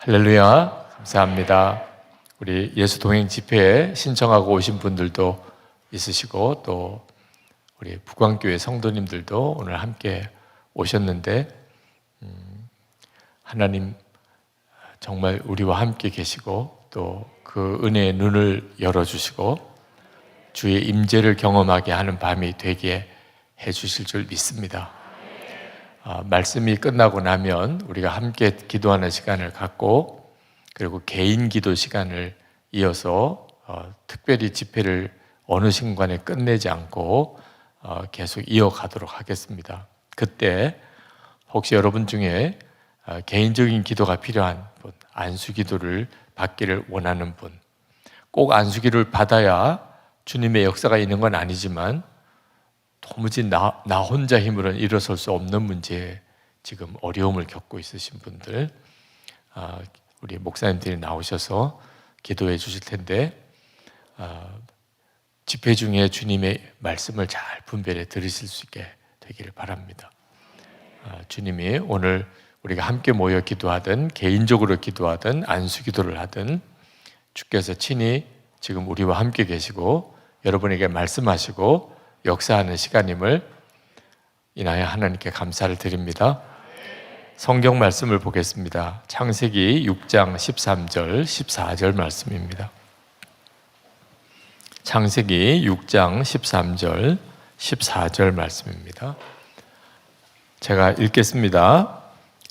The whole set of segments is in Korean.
할렐루야, 감사합니다. 우리 예수 동행 집회에 신청하고 오신 분들도 있으시고 또 우리 북광교회 성도님들도 오늘 함께 오셨는데 하나님 정말 우리와 함께 계시고 또 그 은혜의 눈을 열어주시고 주의 임재를 경험하게 하는 밤이 되게 해주실 줄 믿습니다. 말씀이 끝나고 나면 우리가 함께 기도하는 시간을 갖고 그리고 개인 기도 시간을 이어서 특별히 집회를 어느 순간에 끝내지 않고 계속 이어가도록 하겠습니다. 그때 혹시 여러분 중에 개인적인 기도가 필요한 분, 안수기도를 받기를 원하는 분, 꼭 안수기도를 받아야 주님의 역사가 있는 건 아니지만 도무지 나 혼자 힘으로는 일어설 수 없는 문제에 지금 어려움을 겪고 있으신 분들, 우리 목사님들이 나오셔서 기도해 주실 텐데 집회 중에 주님의 말씀을 잘 분별해 들으실 수 있게 되기를 바랍니다. 주님이 오늘 우리가 함께 모여 기도하든 개인적으로 기도하든 안수기도를 하든 주께서 친히 지금 우리와 함께 계시고 여러분에게 말씀하시고 역사하는 시간임을 인하여 하나님께 감사를 드립니다. 성경 말씀을 보겠습니다. 창세기 6장 13절, 14절 말씀입니다. 창세기 6장 13절, 14절 말씀입니다. 제가 읽겠습니다.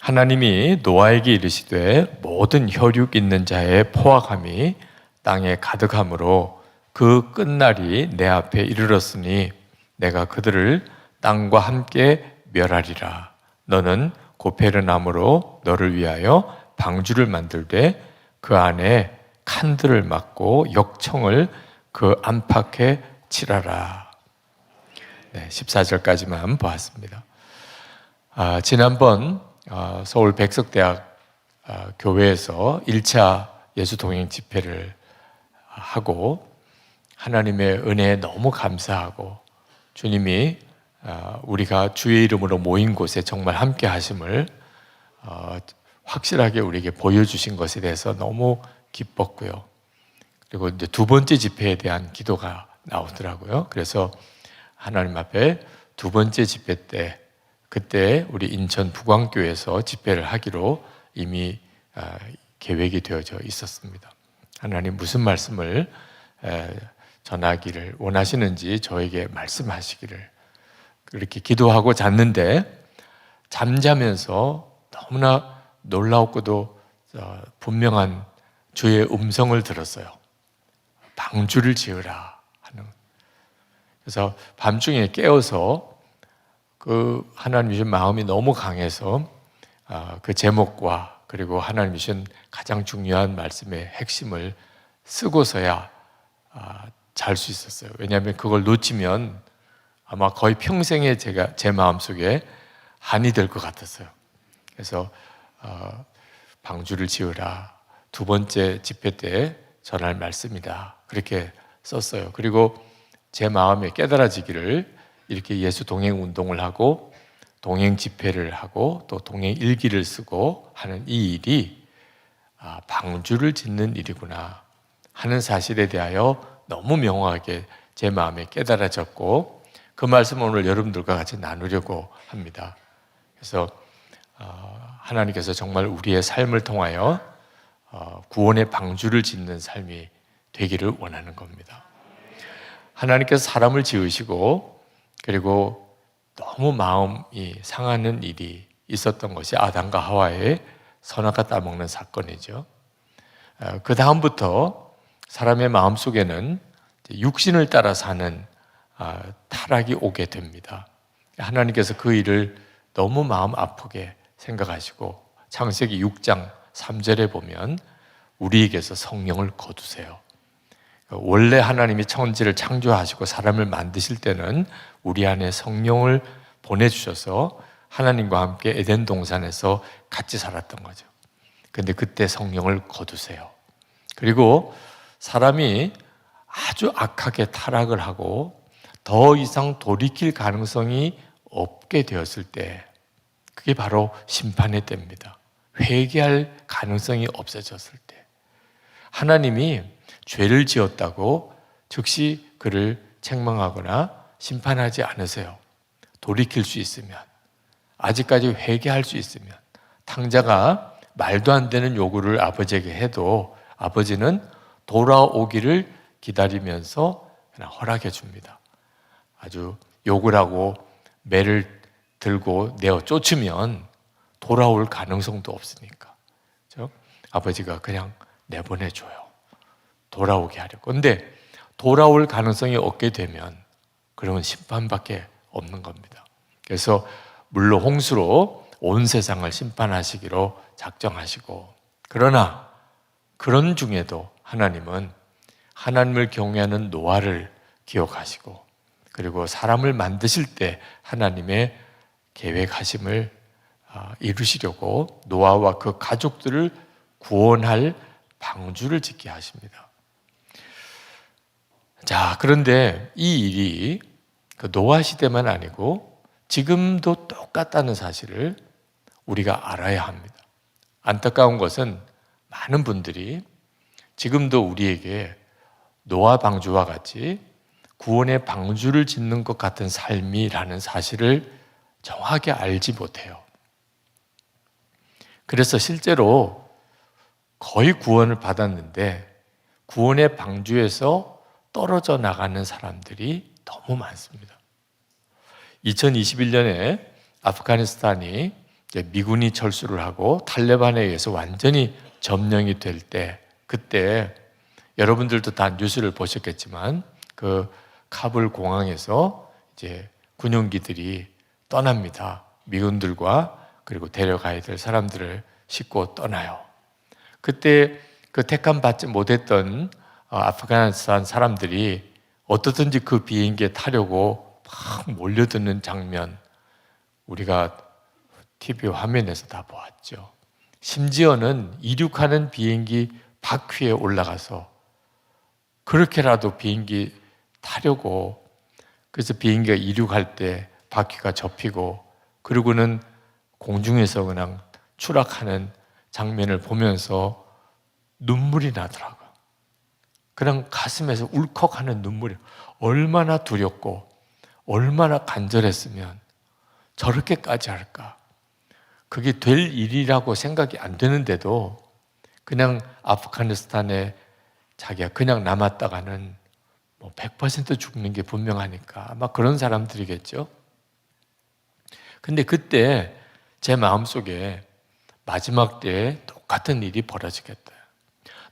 하나님이 노아에게 이르시되 모든 혈육 있는 자의 포악함이 땅에 가득함으로 그 끝날이 내 앞에 이르렀으니 내가 그들을 땅과 함께 멸하리라. 너는 고페르나무로 너를 위하여 방주를 만들되 그 안에 칸들을 막고 역청을 그 안팎에 칠하라. 14절까지만 보았습니다. 지난번 서울 백석대학 교회에서 1차 예수 동행 집회를 하고 하나님의 은혜에 너무 감사하고 주님이 우리가 주의 이름으로 모인 곳에 정말 함께 하심을 확실하게 우리에게 보여주신 것에 대해서 너무 기뻤고요. 그리고 이제 두 번째 집회에 대한 기도가 나오더라고요. 그래서 하나님 앞에 두 번째 집회 때 그때 우리 인천 북광교회에서 집회를 하기로 이미 계획이 되어져 있었습니다. 하나님 무슨 말씀을 전하기를 원하시는지 저에게 말씀하시기를 그렇게 기도하고 잤는데 잠자면서 너무나 놀라웠고도 분명한 주의 음성을 들었어요. 방주를 지으라 하는. 그래서 밤중에 깨어서 그 하나님 주신 마음이 너무 강해서 그 제목과 그리고 하나님 주신 가장 중요한 말씀의 핵심을 쓰고서야 잘 수 있었어요. 왜냐하면 그걸 놓치면 아마 거의 평생에 제 마음속에 한이 될 것 같았어요. 그래서 방주를 지으라 두 번째 집회 때 전할 말씀이다 그렇게 썼어요. 그리고 제 마음에 깨달아지기를 이렇게 예수 동행 운동을 하고 동행 집회를 하고 또 동행 일기를 쓰고 하는 이 일이 방주를 짓는 일이구나 하는 사실에 대하여 너무 명확하게 제 마음에 깨달아졌고 그 말씀을 오늘 여러분들과 같이 나누려고 합니다. 그래서 하나님께서 정말 우리의 삶을 통하여 구원의 방주를 짓는 삶이 되기를 원하는 겁니다. 하나님께서 사람을 지으시고 그리고 너무 마음이 상하는 일이 있었던 것이 아담과 하와의 선악과 따먹는 사건이죠. 그 다음부터 사람의 마음속에는 육신을 따라 사는 타락이 오게 됩니다. 하나님께서 그 일을 너무 마음 아프게 생각하시고 창세기 6장 3절에 보면 우리에게서 성령을 거두세요. 원래 하나님이 천지를 창조하시고 사람을 만드실 때는 우리 안에 성령을 보내주셔서 하나님과 함께 에덴 동산에서 같이 살았던 거죠. 그런데 그때 성령을 거두세요. 그리고 사람이 아주 악하게 타락을 하고 더 이상 돌이킬 가능성이 없게 되었을 때 그게 바로 심판의 때입니다. 회개할 가능성이 없어졌을 때, 하나님이 죄를 지었다고 즉시 그를 책망하거나 심판하지 않으세요. 돌이킬 수 있으면, 아직까지 회개할 수 있으면, 탕자가 말도 안 되는 요구를 아버지에게 해도 아버지는 돌아오기를 기다리면서 그냥 허락해 줍니다. 아주 욕을 하고 매를 들고 내어 쫓으면 돌아올 가능성도 없으니까, 그렇죠? 아버지가 그냥 내보내줘요. 돌아오게 하려고. 근데 돌아올 가능성이 없게 되면 그러면 심판밖에 없는 겁니다. 그래서 물로 홍수로 온 세상을 심판하시기로 작정하시고, 그러나 그런 중에도 하나님은 하나님을 경외하는 노아를 기억하시고, 그리고 사람을 만드실 때 하나님의 계획하심을 이루시려고 노아와 그 가족들을 구원할 방주를 짓게 하십니다. 자, 그런데 이 일이 그 노아 시대만 아니고 지금도 똑같다는 사실을 우리가 알아야 합니다. 안타까운 것은 많은 분들이 지금도 우리에게 노아 방주와 같이 구원의 방주를 짓는 것 같은 삶이라는 사실을 정확히 알지 못해요. 그래서 실제로 거의 구원을 받았는데 구원의 방주에서 떨어져 나가는 사람들이 너무 많습니다. 2021년에 아프가니스탄이 미군이 철수를 하고 탈레반에 의해서 완전히 점령이 될 때, 그때 여러분들도 다 뉴스를 보셨겠지만 그 카불 공항에서 이제 군용기들이 떠납니다. 미군들과 그리고 데려가야 될 사람들을 싣고 떠나요. 그때 그 택함 받지 못했던 아프가니스탄 사람들이 어떻든지 그 비행기에 타려고 막 몰려드는 장면, 우리가 TV 화면에서 다 보았죠. 심지어는 이륙하는 비행기 바퀴에 올라가서 그렇게라도 비행기 타려고, 그래서 비행기가 이륙할 때 바퀴가 접히고 그리고는 공중에서 그냥 추락하는 장면을 보면서 눈물이 나더라고요. 그냥 가슴에서 울컥하는 눈물이, 얼마나 두렵고 얼마나 간절했으면 저렇게까지 할까. 그게 될 일이라고 생각이 안 되는데도 그냥 아프가니스탄에 자기가 그냥 남았다가는 100% 죽는 게 분명하니까 아마 그런 사람들이겠죠. 근데 그때 제 마음속에 마지막 때에 똑같은 일이 벌어지겠다.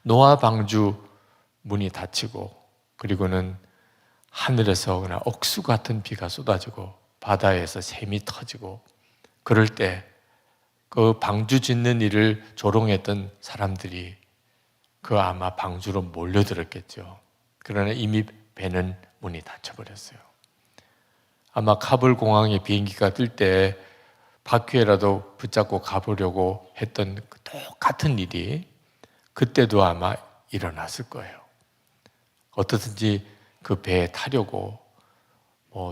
노아 방주 문이 닫히고 그리고는 하늘에서 그냥 억수 같은 비가 쏟아지고 바다에서 샘이 터지고, 그럴 때 그 방주 짓는 일을 조롱했던 사람들이 그 아마 방주로 몰려들었겠죠. 그러나 이미 배는 문이 닫혀버렸어요. 아마 카불 공항에 비행기가 뜰 때 바퀴에라도 붙잡고 가보려고 했던 똑같은 일이 그때도 아마 일어났을 거예요. 어떻든지 그 배에 타려고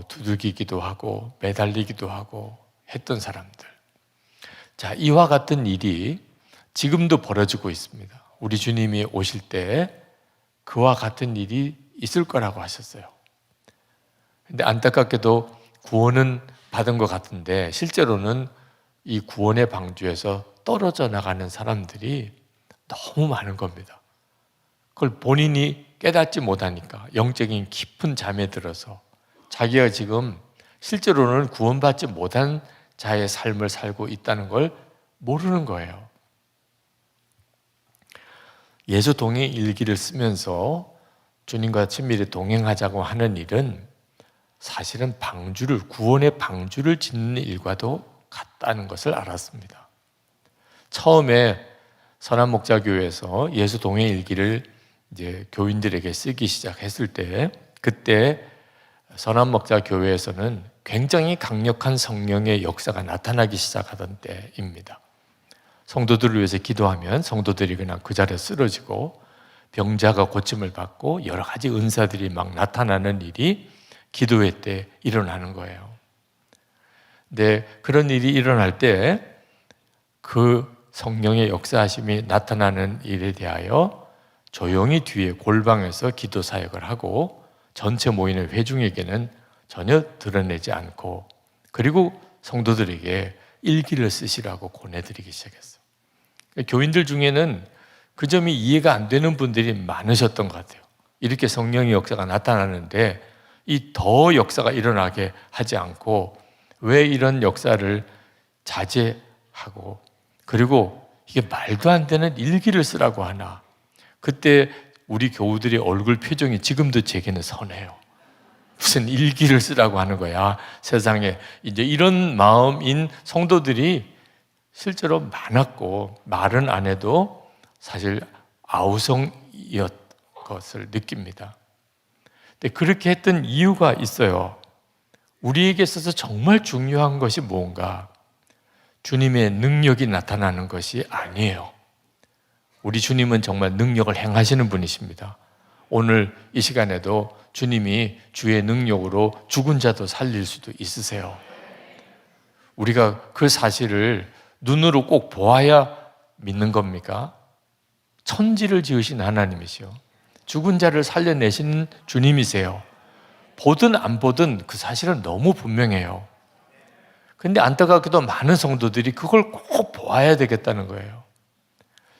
두들기기도 하고 매달리기도 하고 했던 사람들. 자, 이와 같은 일이 지금도 벌어지고 있습니다. 우리 주님이 오실 때 그와 같은 일이 있을 거라고 하셨어요. 근데 안타깝게도 구원은 받은 것 같은데 실제로는 이 구원의 방주에서 떨어져 나가는 사람들이 너무 많은 겁니다. 그걸 본인이 깨닫지 못하니까 영적인 깊은 잠에 들어서 자기가 지금 실제로는 구원받지 못한 자의 삶을 살고 있다는 걸 모르는 거예요. 예수 동행 일기를 쓰면서 주님과 친밀히 동행하자고 하는 일은 사실은 구원의 방주를 짓는 일과도 같다는 것을 알았습니다. 처음에 선한목자교회에서 예수 동행 일기를 이제 교인들에게 쓰기 시작했을 때, 그때 선한목자교회에서는 굉장히 강력한 성령의 역사가 나타나기 시작하던 때입니다. 성도들을 위해서 기도하면 성도들이 그냥 그 자리에 쓰러지고 병자가 고침을 받고 여러 가지 은사들이 막 나타나는 일이 기도회 때 일어나는 거예요. 근데 그런 일이 일어날 때 그 성령의 역사하심이 나타나는 일에 대하여 조용히 뒤에 골방에서 기도 사역을 하고 전체 모인의 회중에게는 전혀 드러내지 않고, 그리고 성도들에게 일기를 쓰시라고 권해드리기 시작했어요. 교인들 중에는 그 점이 이해가 안 되는 분들이 많으셨던 것 같아요. 이렇게 성령의 역사가 나타나는데 이 더 역사가 일어나게 하지 않고 왜 이런 역사를 자제하고, 그리고 이게 말도 안 되는 일기를 쓰라고 하나. 그때 우리 교우들의 얼굴 표정이 지금도 제게는 선해요. 무슨 일기를 쓰라고 하는 거야. 세상에 이제 이런 마음인 성도들이 실제로 많았고, 말은 안 해도 사실 아우성이었 것을 느낍니다. 근데 그렇게 했던 이유가 있어요. 우리에게 있어서 정말 중요한 것이 뭔가? 주님의 능력이 나타나는 것이 아니에요. 우리 주님은 정말 능력을 행하시는 분이십니다. 오늘 이 시간에도 주님이 주의 능력으로 죽은 자도 살릴 수도 있으세요. 우리가 그 사실을 눈으로 꼭 보아야 믿는 겁니까? 천지를 지으신 하나님이시요, 죽은 자를 살려내시는 주님이세요. 보든 안 보든 그 사실은 너무 분명해요. 근데 안타깝게도 많은 성도들이 그걸 꼭 보아야 되겠다는 거예요.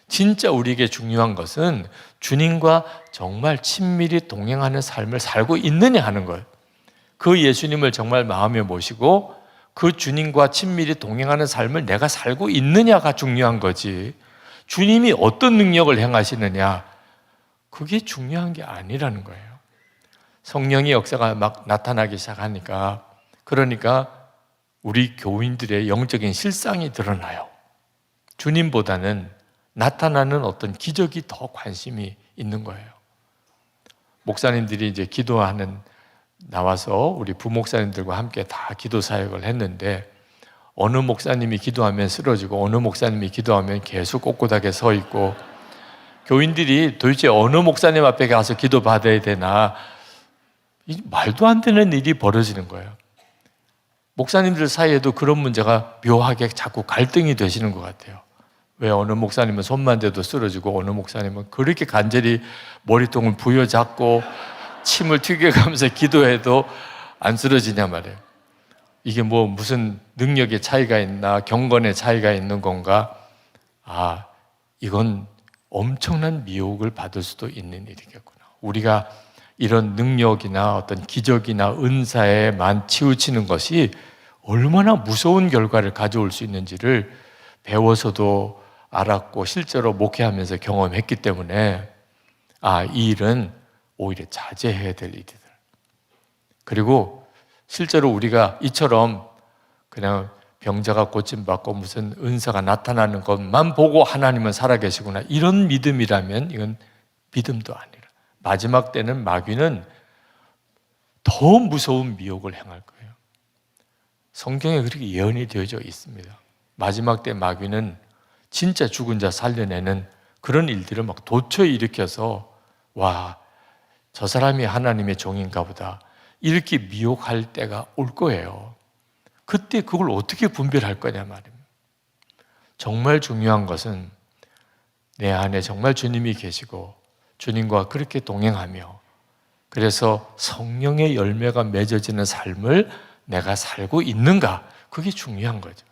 진짜 우리에게 중요한 것은 주님과 정말 친밀히 동행하는 삶을 살고 있느냐 하는 거예요. 그 예수님을 정말 마음에 모시고 그 주님과 친밀히 동행하는 삶을 내가 살고 있느냐가 중요한 거지, 주님이 어떤 능력을 행하시느냐, 그게 중요한 게 아니라는 거예요. 성령의 역사가 막 나타나기 시작하니까, 그러니까 우리 교인들의 영적인 실상이 드러나요. 주님보다는 나타나는 어떤 기적이 더 관심이 있는 거예요. 목사님들이 이제 나와서 우리 부목사님들과 함께 다 기도 사역을 했는데, 어느 목사님이 기도하면 쓰러지고 어느 목사님이 기도하면 계속 꼿꼿하게 서 있고, 교인들이 도대체 어느 목사님 앞에 가서 기도 받아야 되나, 말도 안 되는 일이 벌어지는 거예요. 목사님들 사이에도 그런 문제가 묘하게 자꾸 갈등이 되시는 것 같아요. 왜 어느 목사님은 손만 대도 쓰러지고 어느 목사님은 그렇게 간절히 머리통을 부여잡고 침을 튀겨가면서 기도해도 안 쓰러지냐 말이에요. 이게 무슨 능력의 차이가 있나, 경건의 차이가 있는 건가? 이건 엄청난 미혹을 받을 수도 있는 일이겠구나. 우리가 이런 능력이나 어떤 기적이나 은사에만 치우치는 것이 얼마나 무서운 결과를 가져올 수 있는지를 배워서도 알았고 실제로 목회하면서 경험했기 때문에 이 일은 오히려 자제해야 될 일이다. 그리고 실제로 우리가 이처럼 그냥 병자가 고침받고 무슨 은사가 나타나는 것만 보고 하나님은 살아계시구나, 이런 믿음이라면 이건 믿음도 아니라, 마지막 때는 마귀는 더 무서운 미혹을 행할 거예요. 성경에 그렇게 예언이 되어져 있습니다. 마지막 때 마귀는 진짜 죽은 자 살려내는 그런 일들을 막 도처에 일으켜서 저 사람이 하나님의 종인가 보다, 이렇게 미혹할 때가 올 거예요. 그때 그걸 어떻게 분별할 거냐 말입니다. 정말 중요한 것은 내 안에 정말 주님이 계시고 주님과 그렇게 동행하며, 그래서 성령의 열매가 맺어지는 삶을 내가 살고 있는가, 그게 중요한 거죠.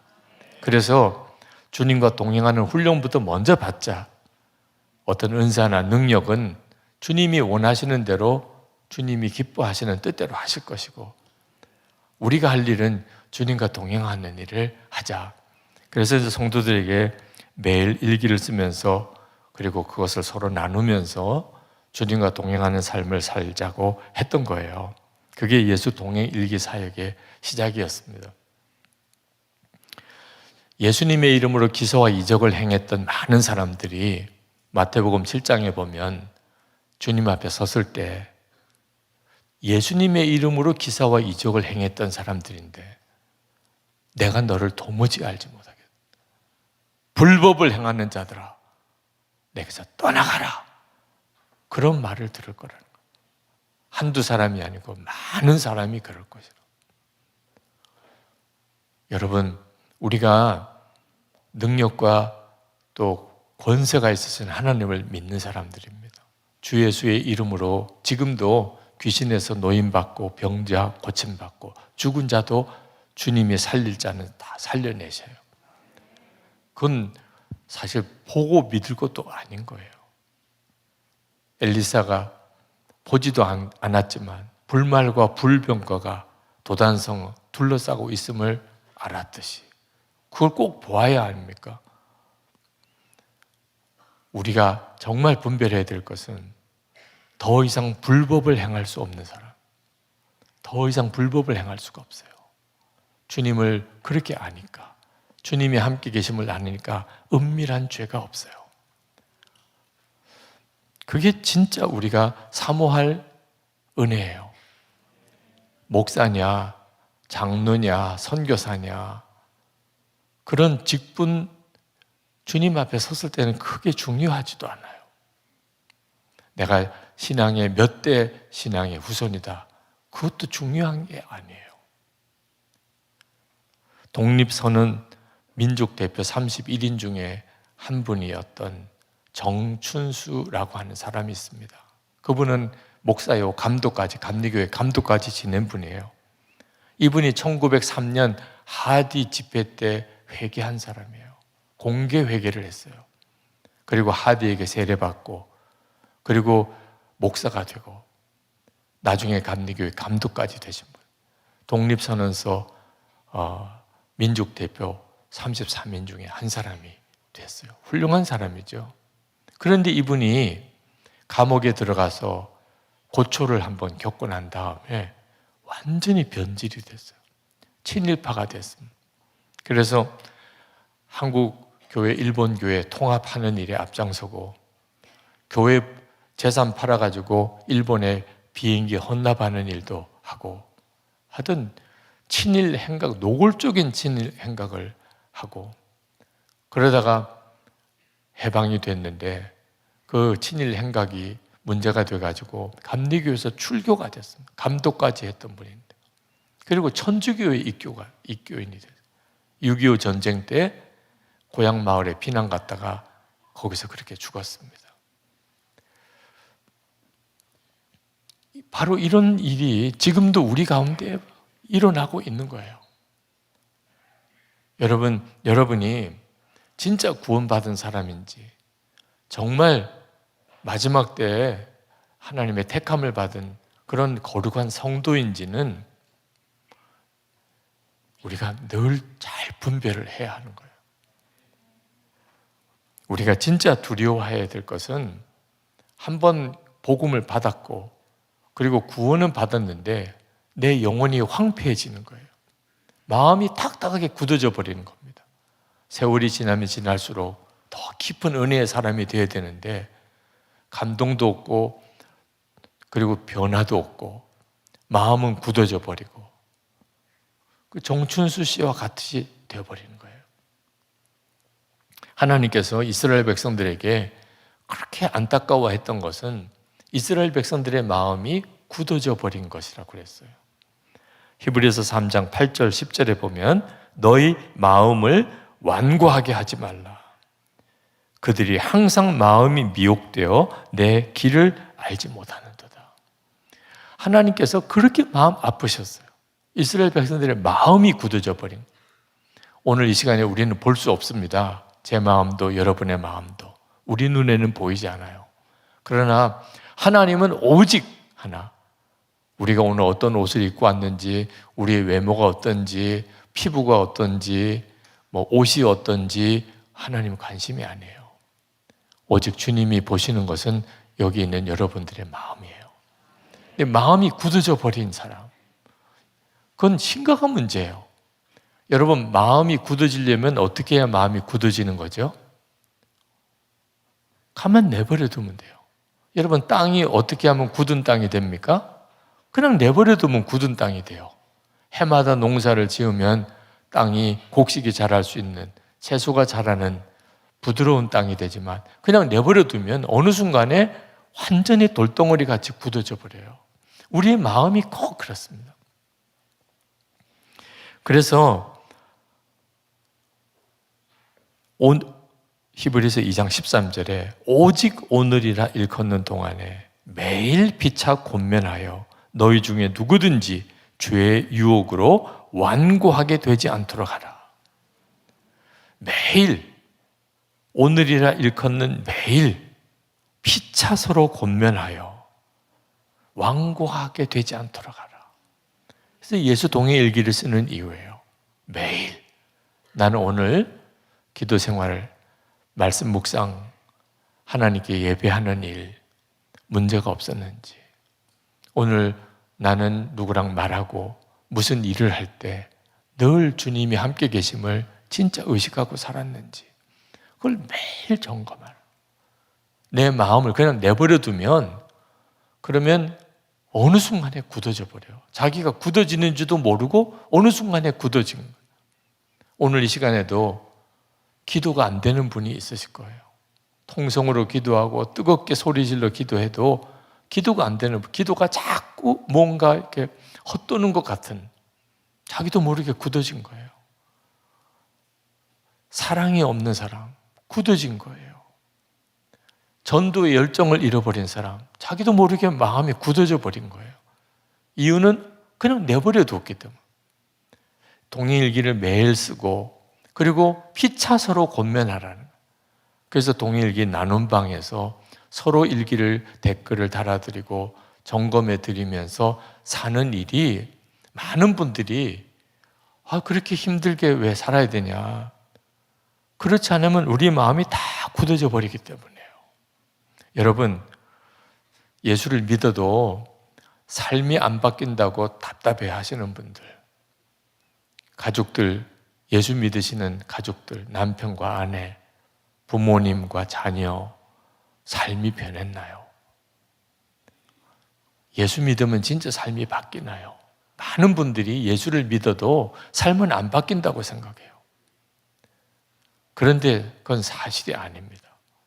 그래서 주님과 동행하는 훈련부터 먼저 받자. 어떤 은사나 능력은 주님이 원하시는 대로 주님이 기뻐하시는 뜻대로 하실 것이고, 우리가 할 일은 주님과 동행하는 일을 하자. 그래서 이제 성도들에게 매일 일기를 쓰면서, 그리고 그것을 서로 나누면서 주님과 동행하는 삶을 살자고 했던 거예요. 그게 예수 동행 일기 사역의 시작이었습니다. 예수님의 이름으로 기사와 이적을 행했던 많은 사람들이 마태복음 7장에 보면 주님 앞에 섰을 때 예수님의 이름으로 기사와 이적을 행했던 사람들인데, 내가 너를 도무지 알지 못하겠다. 불법을 행하는 자들아, 내게서 떠나가라. 그런 말을 들을 거라는 거예요. 한두 사람이 아니고 많은 사람이 그럴 것이라. 여러분, 우리가 능력과 또 권세가 있으신 하나님을 믿는 사람들입니다. 주 예수의 이름으로 지금도 귀신에서 노임받고 병자 고침받고 죽은 자도 주님이 살릴 자는 다 살려내셔요. 그건 사실 보고 믿을 것도 아닌 거예요. 엘리사가 보지도 않았지만 불말과 불병거가 도단성을 둘러싸고 있음을 알았듯이 그걸 꼭 보아야 합니까? 우리가 정말 분별해야 될 것은 더 이상 불법을 행할 수 없는 사람, 더 이상 불법을 행할 수가 없어요. 주님을 그렇게 아니까, 주님이 함께 계심을 아니까 은밀한 죄가 없어요. 그게 진짜 우리가 사모할 은혜예요. 목사냐, 장로냐, 선교사냐, 그런 직분 주님 앞에 섰을 때는 크게 중요하지도 않아요. 내가 신앙의 몇 대 신앙의 후손이다, 그것도 중요한 게 아니에요. 독립선언 민족 대표 31인 중에 한 분이었던 정춘수라고 하는 사람이 있습니다. 그분은 목사요, 감독까지, 감리교회 감독까지 지낸 분이에요. 이분이 1903년 하디 집회 때 회개한 사람이에요. 공개 회개를 했어요. 그리고 하디에게 세례받고, 그리고 목사가 되고, 나중에 감리교회 감독까지 되신 분. 독립선언서 민족 대표 33인 중에 한 사람이 됐어요. 훌륭한 사람이죠. 그런데 이분이 감옥에 들어가서 고초를 한번 겪고 난 다음에 완전히 변질이 됐어요. 친일파가 됐습니다. 그래서 한국 교회, 일본 교회 통합하는 일에 앞장서고, 교회 재산 팔아가지고 일본에 비행기 헌납하는 일도 하고, 하여튼 친일 행각, 노골적인 친일 행각을 하고, 그러다가 해방이 됐는데 그 친일 행각이 문제가 돼가지고 감리교에서 출교가 됐습니다. 감독까지 했던 분인데, 그리고 천주교의 입교인이 됐어요. 6.25 전쟁 때 고향 마을에 피난 갔다가 거기서 그렇게 죽었습니다. 바로 이런 일이 지금도 우리 가운데 일어나고 있는 거예요. 여러분이 진짜 구원받은 사람인지, 정말 마지막 때에 하나님의 택함을 받은 그런 거룩한 성도인지는 우리가 늘 잘 분별을 해야 하는 거예요. 우리가 진짜 두려워해야 될 것은, 한번 복음을 받았고 그리고 구원은 받았는데 내 영혼이 황폐해지는 거예요. 마음이 탁탁하게 굳어져 버리는 겁니다. 세월이 지나면 지날수록 더 깊은 은혜의 사람이 되어야 되는데 감동도 없고, 그리고 변화도 없고, 마음은 굳어져 버리고, 그 정춘수 씨와 같이 되어버리는 거예요. 하나님께서 이스라엘 백성들에게 그렇게 안타까워했던 것은 이스라엘 백성들의 마음이 굳어져 버린 것이라고 그랬어요. 히브리서 3장 8절 10절에 보면 너희 마음을 완고하게 하지 말라. 그들이 항상 마음이 미혹되어 내 길을 알지 못하는도다. 하나님께서 그렇게 마음 아프셨어요. 이스라엘 백성들의 마음이 굳어져 버린. 오늘 이 시간에 우리는 볼 수 없습니다. 제 마음도 여러분의 마음도 우리 눈에는 보이지 않아요. 그러나 하나님은 오직 하나, 우리가 오늘 어떤 옷을 입고 왔는지, 우리의 외모가 어떤지, 피부가 어떤지, 옷이 어떤지 하나님은 관심이 아니에요. 오직 주님이 보시는 것은 여기 있는 여러분들의 마음이에요. 근데 마음이 굳어져 버린 사람, 그건 심각한 문제예요. 여러분, 마음이 굳어지려면 어떻게 해야 마음이 굳어지는 거죠? 가만 내버려 두면 돼요. 여러분, 땅이 어떻게 하면 굳은 땅이 됩니까? 그냥 내버려 두면 굳은 땅이 돼요. 해마다 농사를 지으면 땅이 곡식이 자랄 수 있는, 채소가 자라는 부드러운 땅이 되지만 그냥 내버려 두면 어느 순간에 완전히 돌덩어리 같이 굳어져 버려요. 우리의 마음이 꼭 그렇습니다. 그래서 히브리서 2장 13절에 오직 오늘이라 일컫는 동안에 매일 피차 권면하여 너희 중에 누구든지 죄의 유혹으로 완고하게 되지 않도록 하라. 매일, 오늘이라 일컫는 매일 피차 서로 권면하여 완고하게 되지 않도록 하라. 그래서 예수 동행일기를 쓰는 이유예요. 매일 나는 오늘 기도 생활, 말씀 묵상, 하나님께 예배하는 일 문제가 없었는지, 오늘 나는 누구랑 말하고 무슨 일을 할 때 늘 주님이 함께 계심을 진짜 의식하고 살았는지, 그걸 매일 점검하라. 내 마음을 그냥 내버려 두면 그러면 어느 순간에 굳어져 버려요. 자기가 굳어지는지도 모르고 어느 순간에 굳어진 거예요. 오늘 이 시간에도 기도가 안 되는 분이 있으실 거예요. 통성으로 기도하고 뜨겁게 소리질러 기도해도 기도가 안 되는 분, 기도가 자꾸 뭔가 이렇게 헛도는 것 같은, 자기도 모르게 굳어진 거예요. 사랑이 없는 사람, 굳어진 거예요. 전도의 열정을 잃어버린 사람, 자기도 모르게 마음이 굳어져 버린 거예요. 이유는 그냥 내버려 두었기 때문에. 동행일기를 매일 쓰고 그리고 피차 서로 권면하라는 거예요. 그래서 동행일기 나눔방에서 서로 일기를 댓글을 달아드리고 점검해 드리면서 사는 일이, 많은 분들이 그렇게 힘들게 왜 살아야 되냐, 그렇지 않으면 우리 마음이 다 굳어져 버리기 때문이에요. 여러분, 예수를 믿어도 삶이 안 바뀐다고 답답해 하시는 분들, 가족들, 예수 믿으시는 가족들, 남편과 아내, 부모님과 자녀, 삶이 변했나요? 예수 믿으면 진짜 삶이 바뀌나요? 많은 분들이 예수를 믿어도 삶은 안 바뀐다고 생각해요. 그런데 그건 사실이 아닙니다.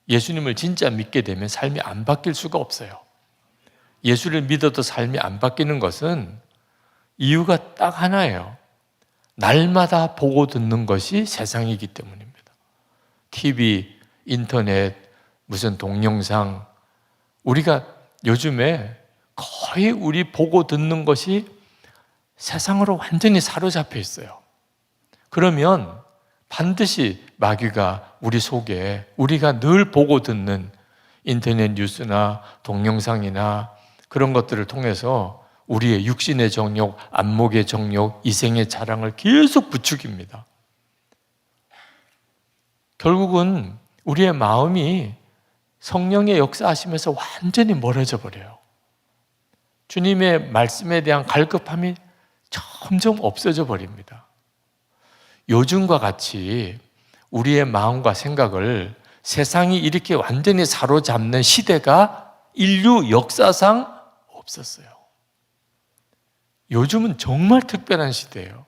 예수님을 진짜 믿게 되면 삶이 안 바뀔 수가 없어요. 예수를 믿어도 삶이 안 바뀌는 것은 이유가 딱 하나예요. 날마다 보고 듣는 것이 세상이기 때문입니다. TV, 인터넷, 무슨 동영상, 우리가 요즘에 거의 우리 보고 듣는 것이 세상으로 완전히 사로잡혀 있어요. 그러면 반드시 마귀가 우리 속에, 우리가 늘 보고 듣는 인터넷 뉴스나 동영상이나 그런 것들을 통해서 우리의 육신의 정욕, 안목의 정욕, 이생의 자랑을 계속 부추깁니다. 결국은 우리의 마음이 성령의 역사하시면서 완전히 멀어져 버려요. 주님의 말씀에 대한 갈급함이 점점 없어져 버립니다. 요즘과 같이 우리의 마음과 생각을 세상이 이렇게 완전히 사로잡는 시대가 인류 역사상 없었어요. 요즘은 정말 특별한 시대예요.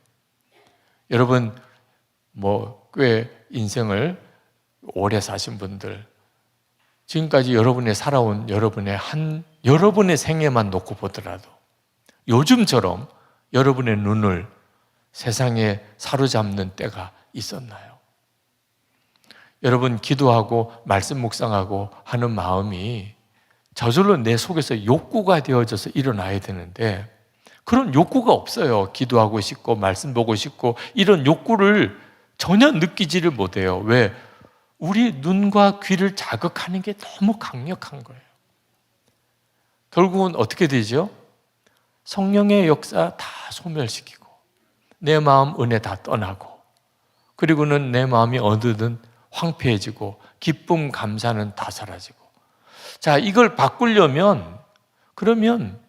여러분, 꽤 인생을 오래 사신 분들, 지금까지 여러분이 살아온 여러분의 생애만 놓고 보더라도 요즘처럼 여러분의 눈을 세상에 사로잡는 때가 있었나요? 여러분, 기도하고 말씀 묵상하고 하는 마음이 저절로 내 속에서 욕구가 되어져서 일어나야 되는데 그런 욕구가 없어요. 기도하고 싶고 말씀 보고 싶고 이런 욕구를 전혀 느끼지를 못해요. 왜? 우리 눈과 귀를 자극하는 게 너무 강력한 거예요. 결국은 어떻게 되죠? 성령의 역사 다 소멸시키고 내 마음 은혜 다 떠나고, 그리고는 내 마음이 어느덧 황폐해지고 기쁨 감사는 다 사라지고. 자, 이걸 바꾸려면 그러면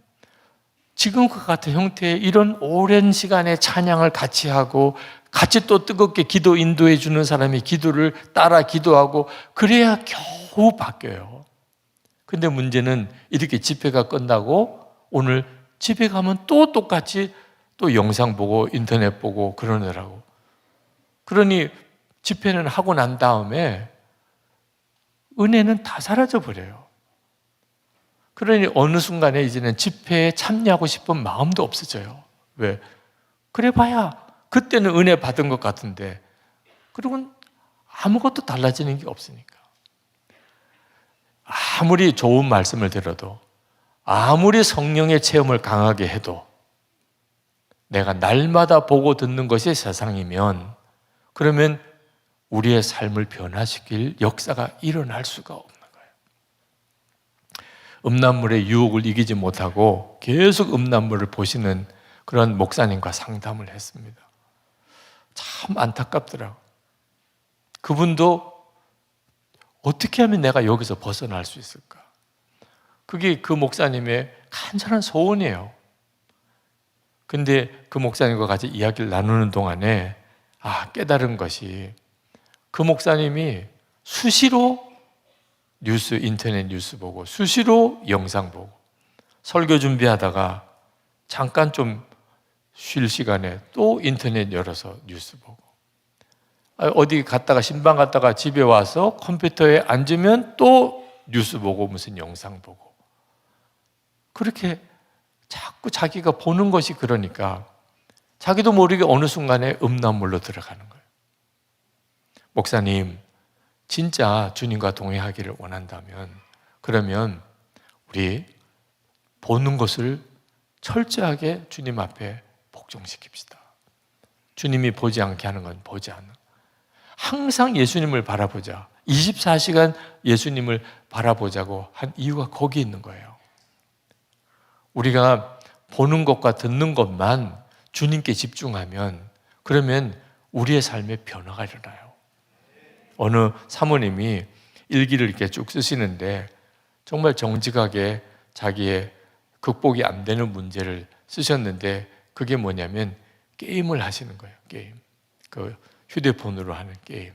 지금과 같은 형태의 이런 오랜 시간의 찬양을 같이 하고 같이 또 뜨겁게 기도 인도해 주는 사람이 기도를 따라 기도하고 그래야 겨우 바뀌어요. 근데 문제는 이렇게 집회가 끝나고 오늘 집에 가면 또 똑같이 또 영상 보고 인터넷 보고 그러느라고. 그러니 집회는 하고 난 다음에 은혜는 다 사라져 버려요. 그러니 어느 순간에 이제는 집회에 참여하고 싶은 마음도 없어져요. 왜? 그래 봐야 그때는 은혜 받은 것 같은데, 그리고 아무것도 달라지는 게 없으니까. 아무리 좋은 말씀을 들어도, 아무리 성령의 체험을 강하게 해도 내가 날마다 보고 듣는 것이 세상이면, 그러면 우리의 삶을 변화시킬 역사가 일어날 수가 없는 거예요. 음란물의 유혹을 이기지 못하고 계속 음란물을 보시는 그런 목사님과 상담을 했습니다. 참 안타깝더라고요. 그분도 어떻게 하면 내가 여기서 벗어날 수 있을까? 그게 그 목사님의 간절한 소원이에요. 근데 그 목사님과 같이 이야기를 나누는 동안에 깨달은 것이, 그 목사님이 수시로 뉴스, 인터넷 뉴스 보고 수시로 영상 보고 설교 준비하다가 잠깐 좀 쉴 시간에 또 인터넷 열어서 뉴스 보고, 어디 갔다가 신방 갔다가 집에 와서 컴퓨터에 앉으면 또 뉴스 보고 무슨 영상 보고, 그렇게 자꾸 자기가 보는 것이, 그러니까 자기도 모르게 어느 순간에 음란물로 들어가는 거예요. 목사님, 진짜 주님과 동행하기를 원한다면 그러면 우리 보는 것을 철저하게 주님 앞에 복종시킵시다. 주님이 보지 않게 하는 건 보지 않는, 항상 예수님을 바라보자, 24시간 예수님을 바라보자고 한 이유가 거기 있는 거예요. 우리가 보는 것과 듣는 것만 주님께 집중하면, 그러면 우리의 삶에 변화가 일어나요. 어느 사모님이 일기를 이렇게 쭉 쓰시는데 정말 정직하게 자기의 극복이 안 되는 문제를 쓰셨는데, 그게 뭐냐면 게임을 하시는 거예요. 게임. 그 휴대폰으로 하는 게임.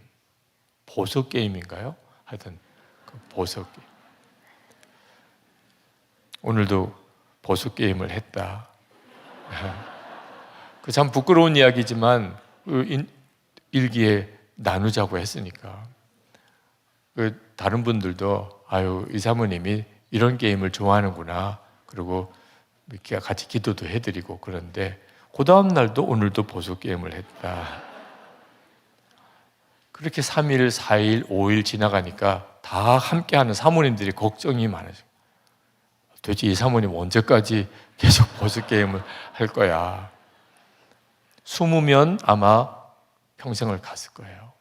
보석 게임인가요? 하여튼 그 보석 게임. 오늘도 보석 게임을 했다. 그 참 부끄러운 이야기지만 일기에 나누자고 했으니까, 다른 분들도 이 사모님이 이런 게임을 좋아하는구나, 그리고 이렇게 같이 기도도 해드리고, 그런데 그 다음 날도 오늘도 보석 게임을 했다. 그렇게 3일, 4일, 5일 지나가니까 다 함께하는 사모님들이 걱정이 많아져요. 도대체 이 사모님 언제까지 계속 보석 게임을 할 거야? 숨으면 아마 평생을 갔을 거예요.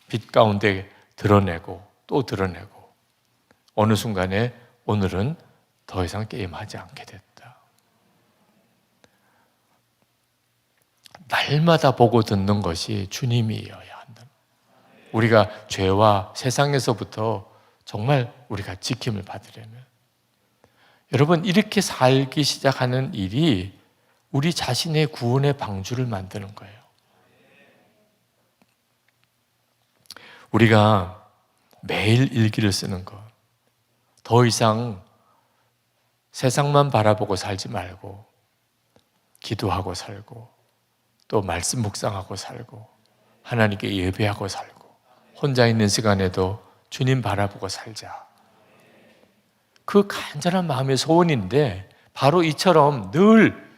빛 가운데 드러내고 또 드러내고, 어느 순간에 오늘은 더 이상 게임하지 않게 됐다. 날마다 보고 듣는 것이 주님이어야 한다. 우리가 죄와 세상에서부터 정말 우리가 지킴을 받으려면, 여러분, 이렇게 살기 시작하는 일이 우리 자신의 구원의 방주를 만드는 거예요. 우리가 매일 일기를 쓰는 것, 더 이상 세상만 바라보고 살지 말고 기도하고 살고, 또 말씀 묵상하고 살고, 하나님께 예배하고 살고, 혼자 있는 시간에도 주님 바라보고 살자. 그 간절한 마음의 소원인데, 바로 이처럼 늘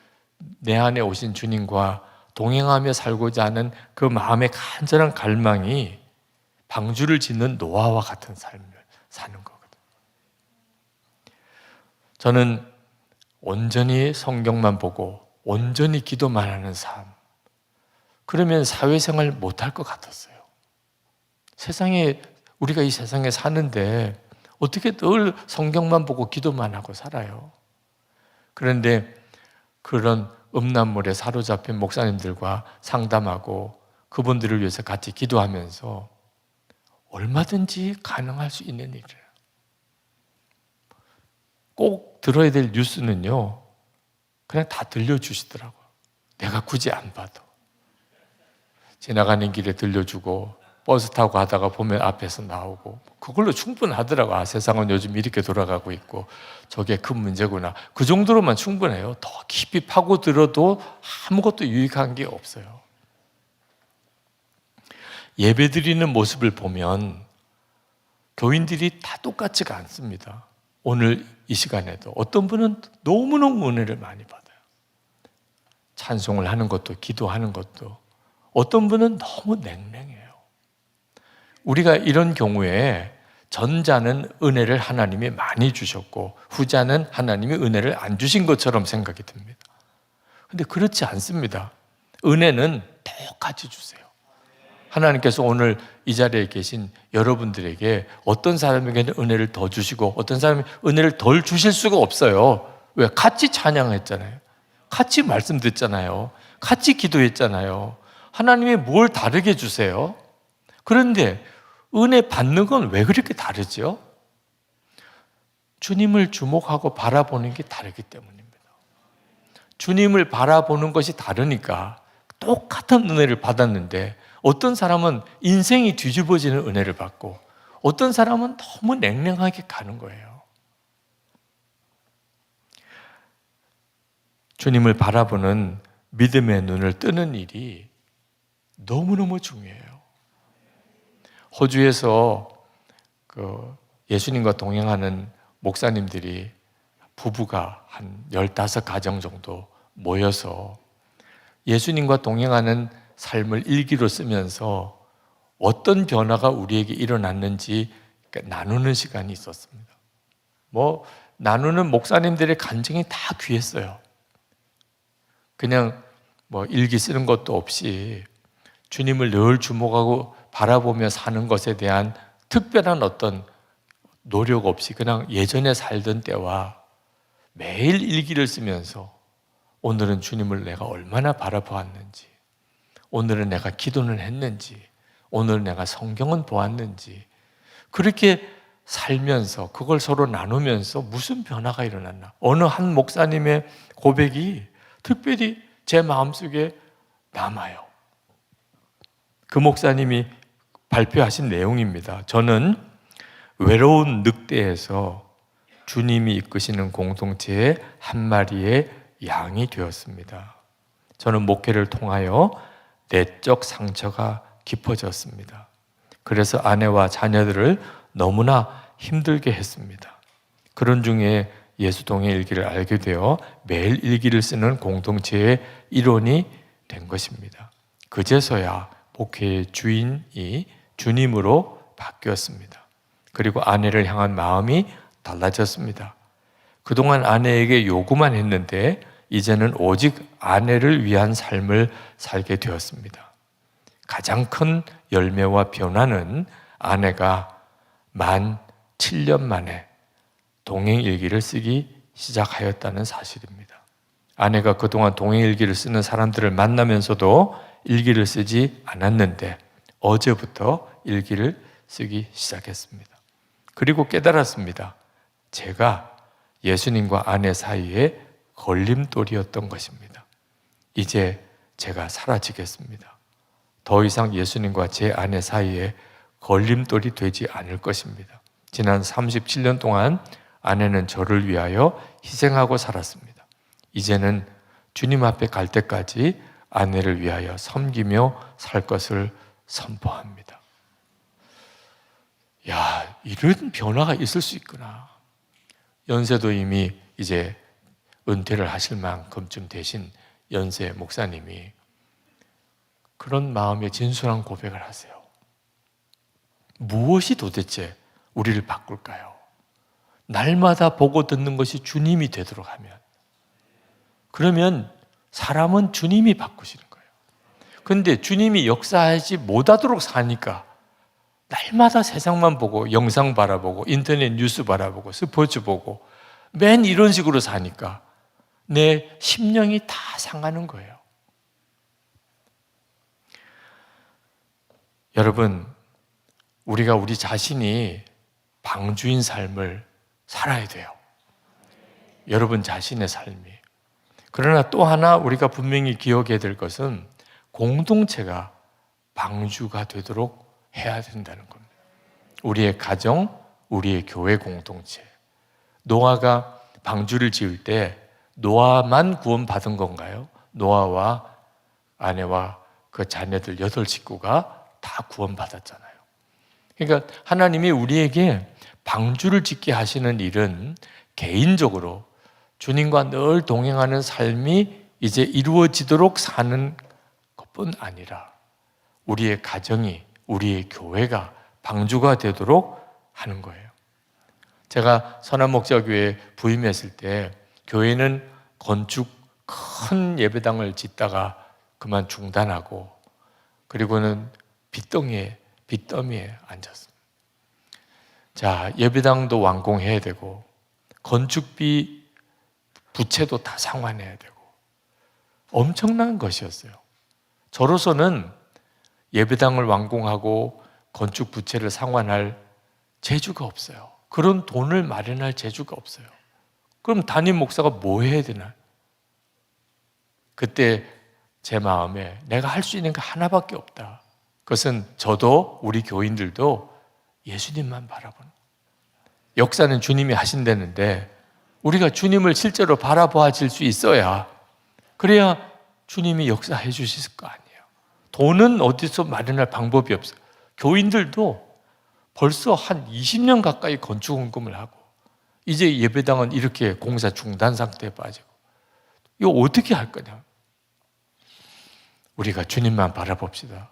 내 안에 오신 주님과 동행하며 살고자 하는 그 마음의 간절한 갈망이 방주를 짓는 노아와 같은 삶을 사는 거거든요. 저는 온전히 성경만 보고 온전히 기도만 하는 삶, 그러면 사회생활 못할 것 같았어요. 우리가 이 세상에 사는데 어떻게 늘 성경만 보고 기도만 하고 살아요? 그런데 그런 음란물에 사로잡힌 목사님들과 상담하고 그분들을 위해서 같이 기도하면서 얼마든지 가능할 수 있는 일이에요. 꼭 들어야 될 뉴스는요, 그냥 다 들려주시더라고요. 내가 굳이 안 봐도. 지나가는 길에 들려주고, 버스 타고 가다가 보면 앞에서 나오고, 그걸로 충분하더라고요. 세상은 요즘 이렇게 돌아가고 있고 저게 큰 문제구나. 그 정도로만 충분해요. 더 깊이 파고들어도 아무것도 유익한 게 없어요. 예배드리는 모습을 보면 교인들이 다 똑같지가 않습니다. 오늘 이 시간에도 어떤 분은 너무너무 은혜를 많이 받아요. 찬송을 하는 것도, 기도하는 것도. 어떤 분은 너무 냉랭해요. 우리가 이런 경우에 전자는 은혜를 하나님이 많이 주셨고 후자는 하나님이 은혜를 안 주신 것처럼 생각이 듭니다. 근데 그렇지 않습니다. 은혜는 똑같이 주세요. 하나님께서 오늘 이 자리에 계신 여러분들에게 어떤 사람에게는 은혜를 더 주시고 어떤 사람이 은혜를 덜 주실 수가 없어요. 왜? 같이 찬양했잖아요. 같이 말씀 듣잖아요. 같이 기도했잖아요. 하나님이 뭘 다르게 주세요? 그런데 은혜 받는 건 왜 그렇게 다르죠? 주님을 주목하고 바라보는 게 다르기 때문입니다. 주님을 바라보는 것이 다르니까 똑같은 은혜를 받았는데 어떤 사람은 인생이 뒤집어지는 은혜를 받고 어떤 사람은 너무 냉랭하게 가는 거예요. 주님을 바라보는 믿음의 눈을 뜨는 일이 너무너무 중요해요. 호주에서 예수님과 동행하는 목사님들이 부부가 한 15가정 정도 모여서 예수님과 동행하는 삶을 일기로 쓰면서 어떤 변화가 우리에게 일어났는지 나누는 시간이 있었습니다. 나누는 목사님들의 간증이 다 귀했어요. 그냥 일기 쓰는 것도 없이 주님을 늘 주목하고 바라보며 사는 것에 대한 특별한 어떤 노력 없이 그냥 예전에 살던 때와 매일 일기를 쓰면서 오늘은 주님을 내가 얼마나 바라보았는지, 오늘은 내가 기도는 했는지, 오늘 내가 성경은 보았는지, 그렇게 살면서 그걸 서로 나누면서 무슨 변화가 일어났나. 어느 한 목사님의 고백이 특별히 제 마음속에 남아요. 그 목사님이 발표하신 내용입니다. 저는 외로운 늑대에서 주님이 이끄시는 공동체의 한 마리의 양이 되었습니다. 저는 목회를 통하여 내적 상처가 깊어졌습니다. 그래서 아내와 자녀들을 너무나 힘들게 했습니다. 그런 중에 예수동의 일기를 알게 되어 매일 일기를 쓰는 공동체의 일원이 된 것입니다. 그제서야 목회의 주인이 주님으로 바뀌었습니다. 그리고 아내를 향한 마음이 달라졌습니다. 그동안 아내에게 요구만 했는데 이제는 오직 아내를 위한 삶을 살게 되었습니다. 가장 큰 열매와 변화는 아내가 만 7년 만에 동행일기를 쓰기 시작하였다는 사실입니다. 아내가 그동안 동행일기를 쓰는 사람들을 만나면서도 일기를 쓰지 않았는데 어제부터 일기를 쓰기 시작했습니다. 그리고 깨달았습니다. 제가 예수님과 아내 사이에 걸림돌이었던 것입니다. 이제 제가 사라지겠습니다. 더 이상 예수님과 제 아내 사이에 걸림돌이 되지 않을 것입니다. 지난 37년 동안 아내는 저를 위하여 희생하고 살았습니다. 이제는 주님 앞에 갈 때까지 아내를 위하여 섬기며 살 것을 선포합니다. 야, 이런 변화가 있을 수 있구나. 연세도 이미 이제 은퇴를 하실 만큼쯤 되신 연세 목사님이 그런 마음의 진솔한 고백을 하세요. 무엇이 도대체 우리를 바꿀까요? 날마다 보고 듣는 것이 주님이 되도록 하면, 그러면 사람은 주님이 바꾸시는 거예요. 그런데 주님이 역사하지 못하도록 사니까 날마다 세상만 보고 영상 바라보고 인터넷 뉴스 바라보고 스포츠 보고 맨 이런 식으로 사니까 내 심령이 다 상하는 거예요. 여러분, 우리가 우리 자신이 방주인 삶을 살아야 돼요. 여러분 자신의 삶이. 그러나 또 하나 우리가 분명히 기억해야 될 것은 공동체가 방주가 되도록 해야 된다는 겁니다. 우리의 가정, 우리의 교회 공동체. 노아가 방주를 지을 때 노아만 구원받은 건가요? 노아와 아내와 그 자녀들 8식구가 다 구원받았잖아요. 그러니까 하나님이 우리에게 방주를 짓게 하시는 일은 개인적으로 주님과 늘 동행하는 삶이 이제 이루어지도록 사는 것뿐 아니라 우리의 가정이, 우리의 교회가 방주가 되도록 하는 거예요. 제가 선한목자교회에 부임했을 때 교회는 건축 큰 예배당을 짓다가 그만 중단하고 그리고는 빚더미에 앉았습니다. 자, 예배당도 완공해야 되고 건축비 부채도 다 상환해야 되고 엄청난 것이었어요. 저로서는 예배당을 완공하고 건축 부채를 상환할 재주가 없어요. 그런 돈을 마련할 재주가 없어요. 그럼 담임 목사가 뭐 해야 되나? 그때 제 마음에 내가 할 수 있는 게 하나밖에 없다. 그것은 저도 우리 교인들도 예수님만 바라보는, 역사는 주님이 하신다는데 우리가 주님을 실제로 바라보아질 수 있어야, 그래야 주님이 역사해 주실 거 아니에요. 돈은 어디서 마련할 방법이 없어요. 교인들도 벌써 한 20년 가까이 건축 헌금을 하고 이제 예배당은 이렇게 공사 중단 상태에 빠지고 이거 어떻게 할 거냐? 우리가 주님만 바라봅시다.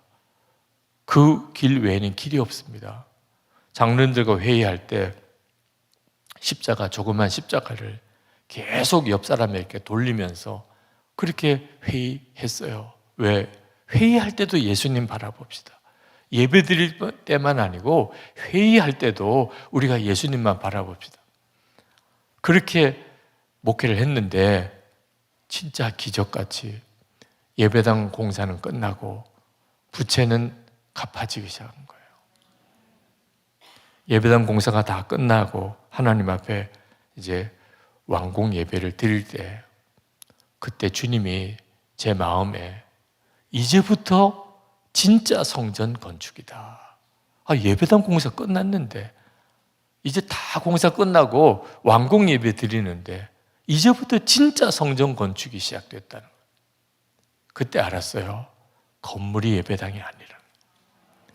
그 길 외에는 길이 없습니다. 장로님들과 회의할 때 조그만 십자가를 계속 옆 사람에게 돌리면서 그렇게 회의했어요. 왜? 회의할 때도 예수님 바라봅시다. 예배 드릴 때만 아니고 회의할 때도 우리가 예수님만 바라봅시다. 그렇게 목회를 했는데 진짜 기적같이 예배당 공사는 끝나고 부채는 갚아지기 시작한 거예요. 예배당 공사가 다 끝나고 하나님 앞에 이제 완공 예배를 드릴 때 그때 주님이 제 마음에 이제부터 진짜 성전 건축이다. 예배당 공사 끝났는데 이제 다 공사 끝나고 완공 예배 드리는데 이제부터 진짜 성전 건축이 시작됐다는 거예요. 그때 알았어요. 건물이 예배당이 아니라.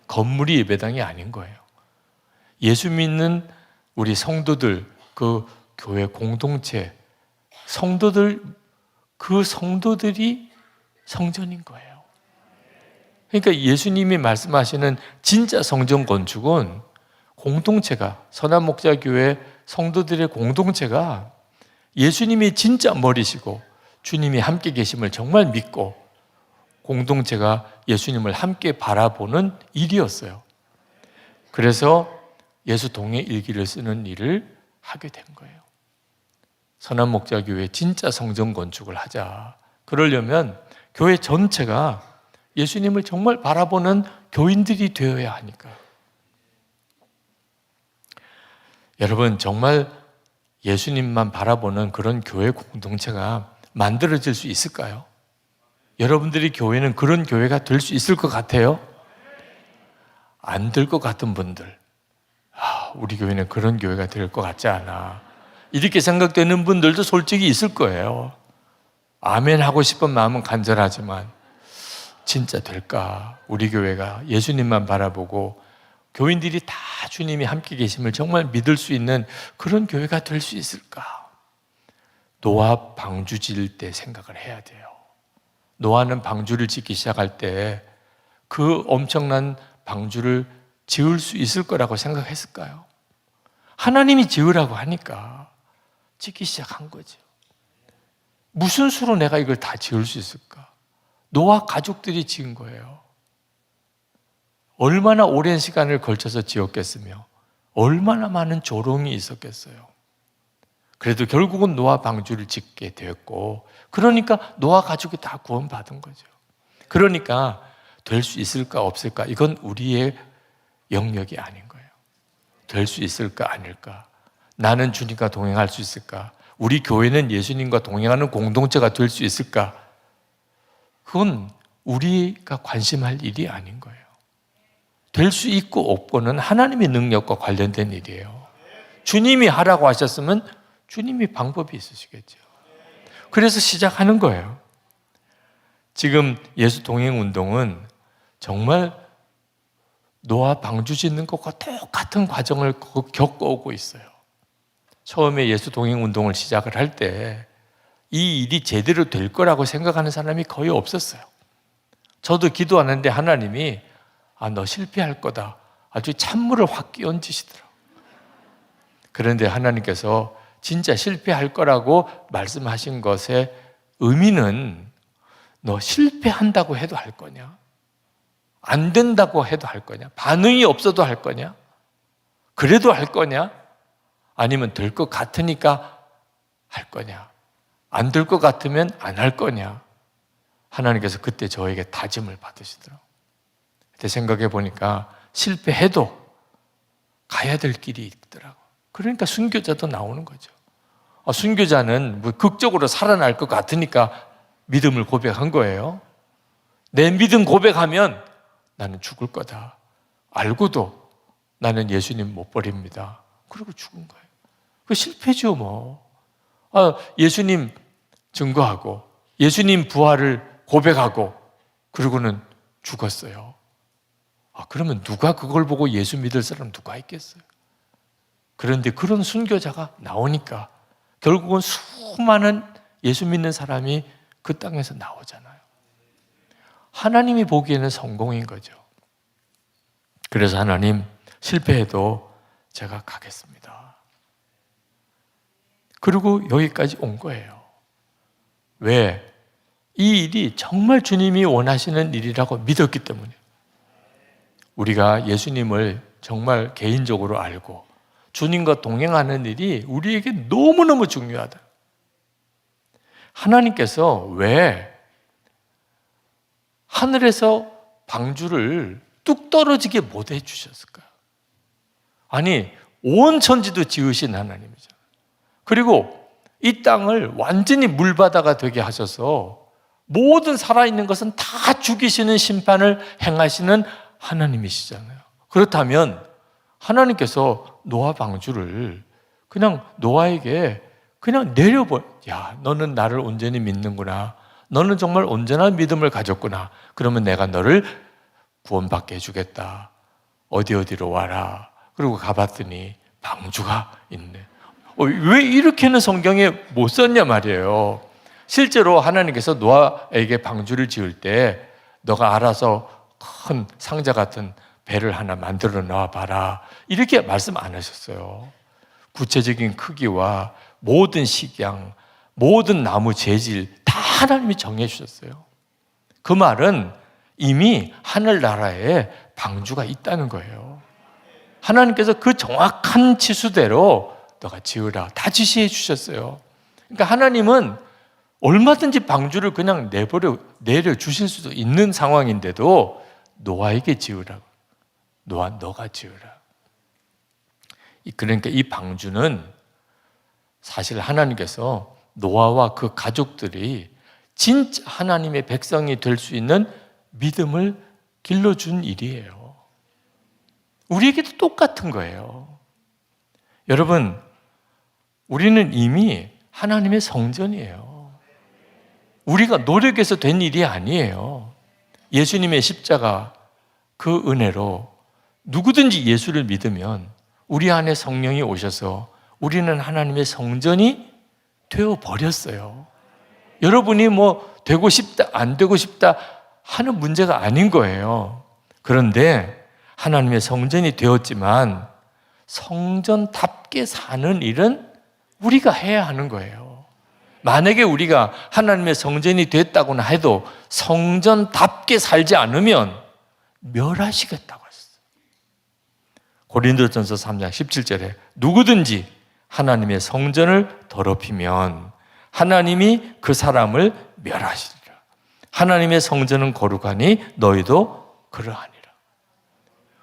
건물이 예배당이 아닌 거예요. 예수 믿는 우리 성도들, 그 교회 공동체, 성도들, 그 성도들이 성전인 거예요. 그러니까 예수님이 말씀하시는 진짜 성전 건축은 공동체가, 선한목자교회 성도들의 공동체가 예수님이 진짜 머리시고 주님이 함께 계심을 정말 믿고 공동체가 예수님을 함께 바라보는 일이었어요. 그래서 예수 동행 일기를 쓰는 일을 하게 된 거예요. 선한목자교회 진짜 성전 건축을 하자. 그러려면 교회 전체가 예수님을 정말 바라보는 교인들이 되어야 하니까. 여러분, 정말 예수님만 바라보는 그런 교회 공동체가 만들어질 수 있을까요? 여러분들이 교회는 그런 교회가 될 수 있을 것 같아요? 안 될 것 같은 분들, 우리 교회는 그런 교회가 될 것 같지 않아, 이렇게 생각되는 분들도 솔직히 있을 거예요. 아멘 하고 싶은 마음은 간절하지만 진짜 될까? 우리 교회가 예수님만 바라보고 교인들이 다 주님이 함께 계심을 정말 믿을 수 있는 그런 교회가 될 수 있을까? 노아 방주 지을 때 생각을 해야 돼요. 노아는 방주를 짓기 시작할 때 그 엄청난 방주를 지을 수 있을 거라고 생각했을까요? 하나님이 지으라고 하니까 짓기 시작한 거죠. 무슨 수로 내가 이걸 다 지을 수 있을까? 노아 가족들이 지은 거예요. 얼마나 오랜 시간을 걸쳐서 지었겠으며 얼마나 많은 조롱이 있었겠어요. 그래도 결국은 노아 방주를 짓게 되었고, 그러니까 노아 가족이 다 구원받은 거죠. 그러니까 될 수 있을까 없을까, 이건 우리의 영역이 아닌 거예요. 될 수 있을까 아닐까, 나는 주님과 동행할 수 있을까, 우리 교회는 예수님과 동행하는 공동체가 될 수 있을까, 그건 우리가 관심할 일이 아닌 거예요. 될 수 있고 없고는 하나님의 능력과 관련된 일이에요. 주님이 하라고 하셨으면 주님이 방법이 있으시겠죠. 그래서 시작하는 거예요. 지금 예수 동행 운동은 정말 노아 방주 짓는 것과 똑같은 과정을 겪어오고 있어요. 처음에 예수 동행 운동을 시작을 할 때 이 일이 제대로 될 거라고 생각하는 사람이 거의 없었어요. 저도 기도하는데 하나님이 너 실패할 거다, 아주 찬물을 확 끼얹으시더라고요. 그런데 하나님께서 진짜 실패할 거라고 말씀하신 것의 의미는 너 실패한다고 해도 할 거냐? 안 된다고 해도 할 거냐? 반응이 없어도 할 거냐? 그래도 할 거냐? 아니면 될 것 같으니까 할 거냐? 안 될 것 같으면 안 할 거냐? 하나님께서 그때 저에게 다짐을 받으시더라고요. 그때 생각해 보니까 실패해도 가야 될 길이 있더라고요. 그러니까 순교자도 나오는 거죠. 순교자는 뭐 극적으로 살아날 것 같으니까 믿음을 고백한 거예요. 내 믿음 고백하면 나는 죽을 거다. 알고도 나는 예수님 못 버립니다. 그리고 죽은 거예요. 그 실패죠 뭐. 예수님 증거하고 예수님 부활을 고백하고 그러고는 죽었어요. 그러면 누가 그걸 보고 예수 믿을 사람 누가 있겠어요? 그런데 그런 순교자가 나오니까 결국은 수많은 예수 믿는 사람이 그 땅에서 나오잖아요. 하나님이 보기에는 성공인 거죠. 그래서 하나님, 실패해도 제가 가겠습니다. 그리고 여기까지 온 거예요. 왜? 이 일이 정말 주님이 원하시는 일이라고 믿었기 때문에. 우리가 예수님을 정말 개인적으로 알고 주님과 동행하는 일이 우리에게 너무너무 중요하다. 하나님께서 왜 하늘에서 방주를 뚝 떨어지게 못 해주셨을까요? 아니, 온 천지도 지으신 하나님이잖아요. 그리고 이 땅을 완전히 물바다가 되게 하셔서 모든 살아있는 것은 다 죽이시는 심판을 행하시는 하나님이시잖아요. 그렇다면 하나님께서 노아 방주를 그냥 노아에게 그냥 야, 너는 나를 온전히 믿는구나. 너는 정말 온전한 믿음을 가졌구나. 그러면 내가 너를 구원받게 해주겠다. 어디로 와라. 그리고 가봤더니 방주가 있네. 왜 이렇게는 성경에 못 썼냐 말이에요. 실제로 하나님께서 노아에게 방주를 지을 때 너가 알아서 큰 상자 같은 배를 하나 만들어 놔봐라. 이렇게 말씀 안 하셨어요. 구체적인 크기와 모든 식양, 모든 나무 재질 다 하나님이 정해 주셨어요. 그 말은 이미 하늘나라에 방주가 있다는 거예요. 하나님께서 그 정확한 치수대로 너가 지으라 다 지시해 주셨어요. 그러니까 하나님은 얼마든지 방주를 그냥 내려 주실 수도 있는 상황인데도 노아에게 지으라고. 노아, 너가 지으라. 그러니까 이 방주는 사실 하나님께서 노아와 그 가족들이 진짜 하나님의 백성이 될 수 있는 믿음을 길러준 일이에요. 우리에게도 똑같은 거예요. 여러분, 우리는 이미 하나님의 성전이에요. 우리가 노력해서 된 일이 아니에요. 예수님의 십자가 그 은혜로 누구든지 예수를 믿으면 우리 안에 성령이 오셔서 우리는 하나님의 성전이 되어버렸어요. 여러분이 뭐 되고 싶다, 안 되고 싶다 하는 문제가 아닌 거예요. 그런데 하나님의 성전이 되었지만 성전답게 사는 일은 우리가 해야 하는 거예요. 만약에 우리가 하나님의 성전이 됐다고나 해도 성전답게 살지 않으면 멸하시겠다고 했어요. 고린도전서 3장 17절에 누구든지 하나님의 성전을 더럽히면 하나님이 그 사람을 멸하시리라. 하나님의 성전은 거룩하니 너희도 그러하니라.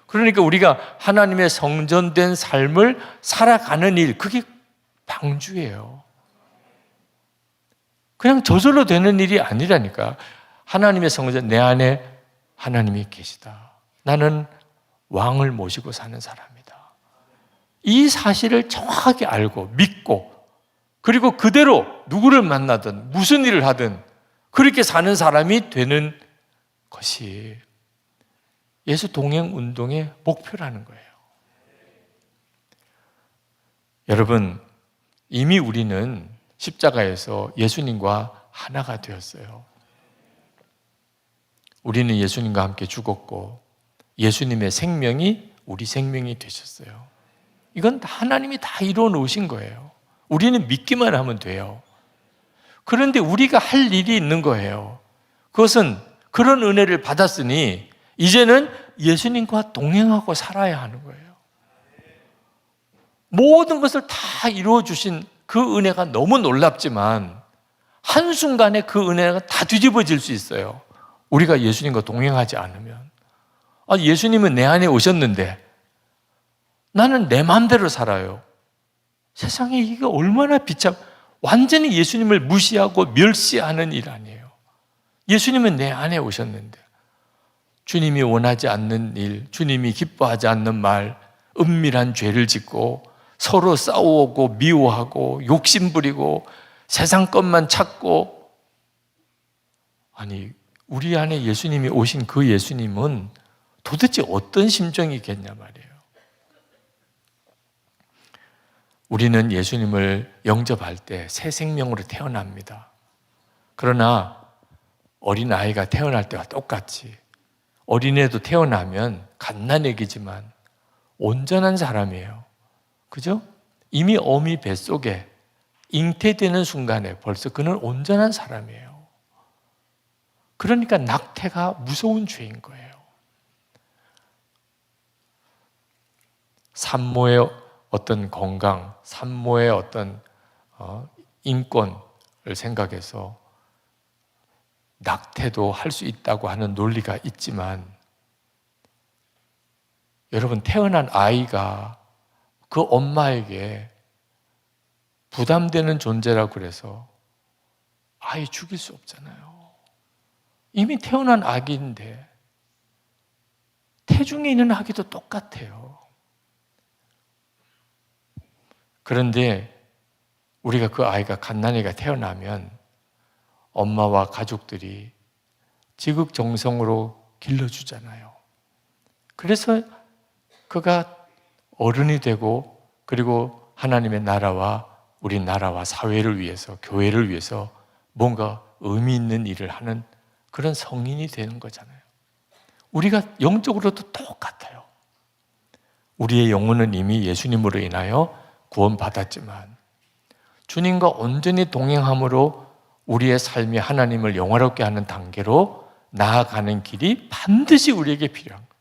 그러니까 우리가 하나님의 성전된 삶을 살아가는 일, 그게 방주예요. 그냥 저절로 되는 일이 아니라니까. 하나님의 성전, 내 안에 하나님이 계시다. 나는 왕을 모시고 사는 사람이다. 이 사실을 정확하게 알고 믿고 그리고 그대로 누구를 만나든 무슨 일을 하든 그렇게 사는 사람이 되는 것이 예수 동행 운동의 목표라는 거예요. 여러분, 이미 우리는 십자가에서 예수님과 하나가 되었어요. 우리는 예수님과 함께 죽었고 예수님의 생명이 우리 생명이 되셨어요. 이건 하나님이 다 이루어 놓으신 거예요. 우리는 믿기만 하면 돼요. 그런데 우리가 할 일이 있는 거예요. 그것은 그런 은혜를 받았으니 이제는 예수님과 동행하고 살아야 하는 거예요. 모든 것을 다 이루어 주신 그 은혜가 너무 놀랍지만 한순간에 그 은혜가 다 뒤집어질 수 있어요. 우리가 예수님과 동행하지 않으면. 예수님은 내 안에 오셨는데 나는 내 마음대로 살아요. 세상에 이게 얼마나 완전히 예수님을 무시하고 멸시하는 일 아니에요. 예수님은 내 안에 오셨는데 주님이 원하지 않는 일, 주님이 기뻐하지 않는 말, 은밀한 죄를 짓고 서로 싸우고 미워하고 욕심부리고 세상 것만 찾고, 우리 안에 예수님이 오신 그 예수님은 도대체 어떤 심정이겠냐 말이에요. 우리는 예수님을 영접할 때 새 생명으로 태어납니다. 그러나 어린아이가 태어날 때와 똑같이 어린애도 태어나면 갓난아기지만 온전한 사람이에요. 그죠? 이미 어미 뱃속에 잉태되는 순간에 벌써 그는 온전한 사람이에요. 그러니까 낙태가 무서운 죄인 거예요. 산모의 어떤 건강, 산모의 어떤 인권을 생각해서 낙태도 할 수 있다고 하는 논리가 있지만, 여러분, 태어난 아이가 그 엄마에게 부담되는 존재라고 그래서 아이 죽일 수 없잖아요. 이미 태어난 아기인데 태중에 있는 아기도 똑같아요. 그런데 우리가 그 아이가 갓난아기가 태어나면 엄마와 가족들이 지극정성으로 길러주잖아요. 그래서 그가 어른이 되고, 그리고 하나님의 나라와 우리나라와 사회를 위해서, 교회를 위해서 뭔가 의미 있는 일을 하는 그런 성인이 되는 거잖아요. 우리가 영적으로도 똑같아요. 우리의 영혼은 이미 예수님으로 인하여 구원받았지만 주님과 온전히 동행함으로 우리의 삶이 하나님을 영화롭게 하는 단계로 나아가는 길이 반드시 우리에게 필요한 거예요.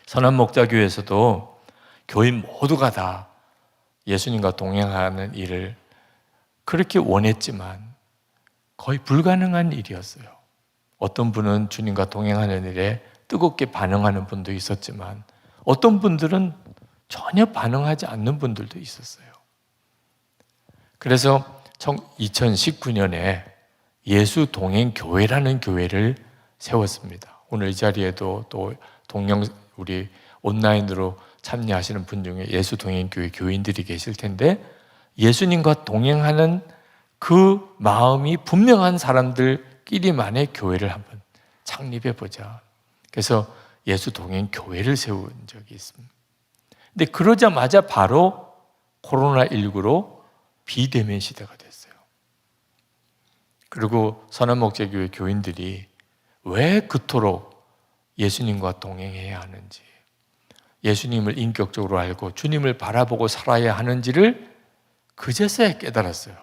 선한목자교회에서도 교인 모두가 다 예수님과 동행하는 일을 그렇게 원했지만 거의 불가능한 일이었어요. 어떤 분은 주님과 동행하는 일에 뜨겁게 반응하는 분도 있었지만 어떤 분들은 전혀 반응하지 않는 분들도 있었어요. 그래서 2019년에 예수 동행 교회라는 교회를 세웠습니다. 오늘 이 자리에도 또 우리 온라인으로 참여하시는 분 중에 예수 동행 교회 교인들이 계실 텐데, 예수님과 동행하는 그 마음이 분명한 사람들끼리만의 교회를 한번 창립해 보자. 그래서 예수 동행 교회를 세운 적이 있습니다. 근데 그러자마자 바로 코로나19로 비대면 시대가 됐어요. 그리고 선한목자교회 교인들이 왜 그토록 예수님과 동행해야 하는지, 예수님을 인격적으로 알고 주님을 바라보고 살아야 하는지를 그제서야 깨달았어요.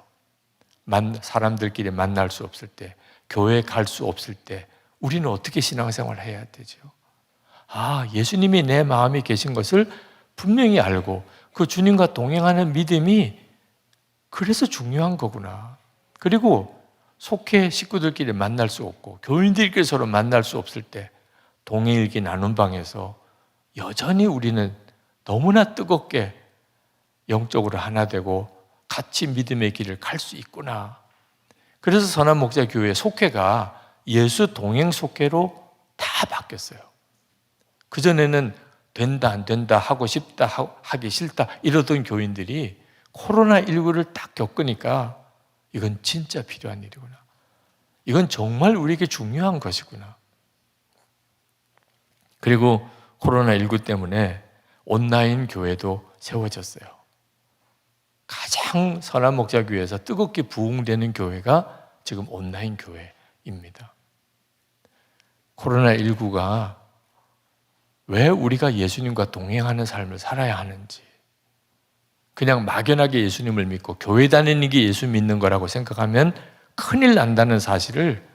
사람들끼리 만날 수 없을 때, 교회 갈 수 없을 때 우리는 어떻게 신앙생활을 해야 되죠? 예수님이 내 마음에 계신 것을 분명히 알고 그 주님과 동행하는 믿음이 그래서 중요한 거구나. 그리고 속해 식구들끼리 만날 수 없고 교인들끼리 서로 만날 수 없을 때 동행일기 나눈 방에서 여전히 우리는 너무나 뜨겁게 영적으로 하나 되고 같이 믿음의 길을 갈 수 있구나. 그래서 선한목자교회 속회가 예수 동행 속회로 다 바뀌었어요. 그전에는 된다 안 된다, 하고 싶다 하기 싫다 이러던 교인들이 코로나19를 딱 겪으니까 이건 진짜 필요한 일이구나, 이건 정말 우리에게 중요한 것이구나. 그리고 코로나19 때문에 온라인 교회도 세워졌어요. 가장 선한목자교회에서 뜨겁게 부흥되는 교회가 지금 온라인 교회입니다. 코로나19가 왜 우리가 예수님과 동행하는 삶을 살아야 하는지, 그냥 막연하게 예수님을 믿고 교회 다니는 게 예수 믿는 거라고 생각하면 큰일 난다는 사실을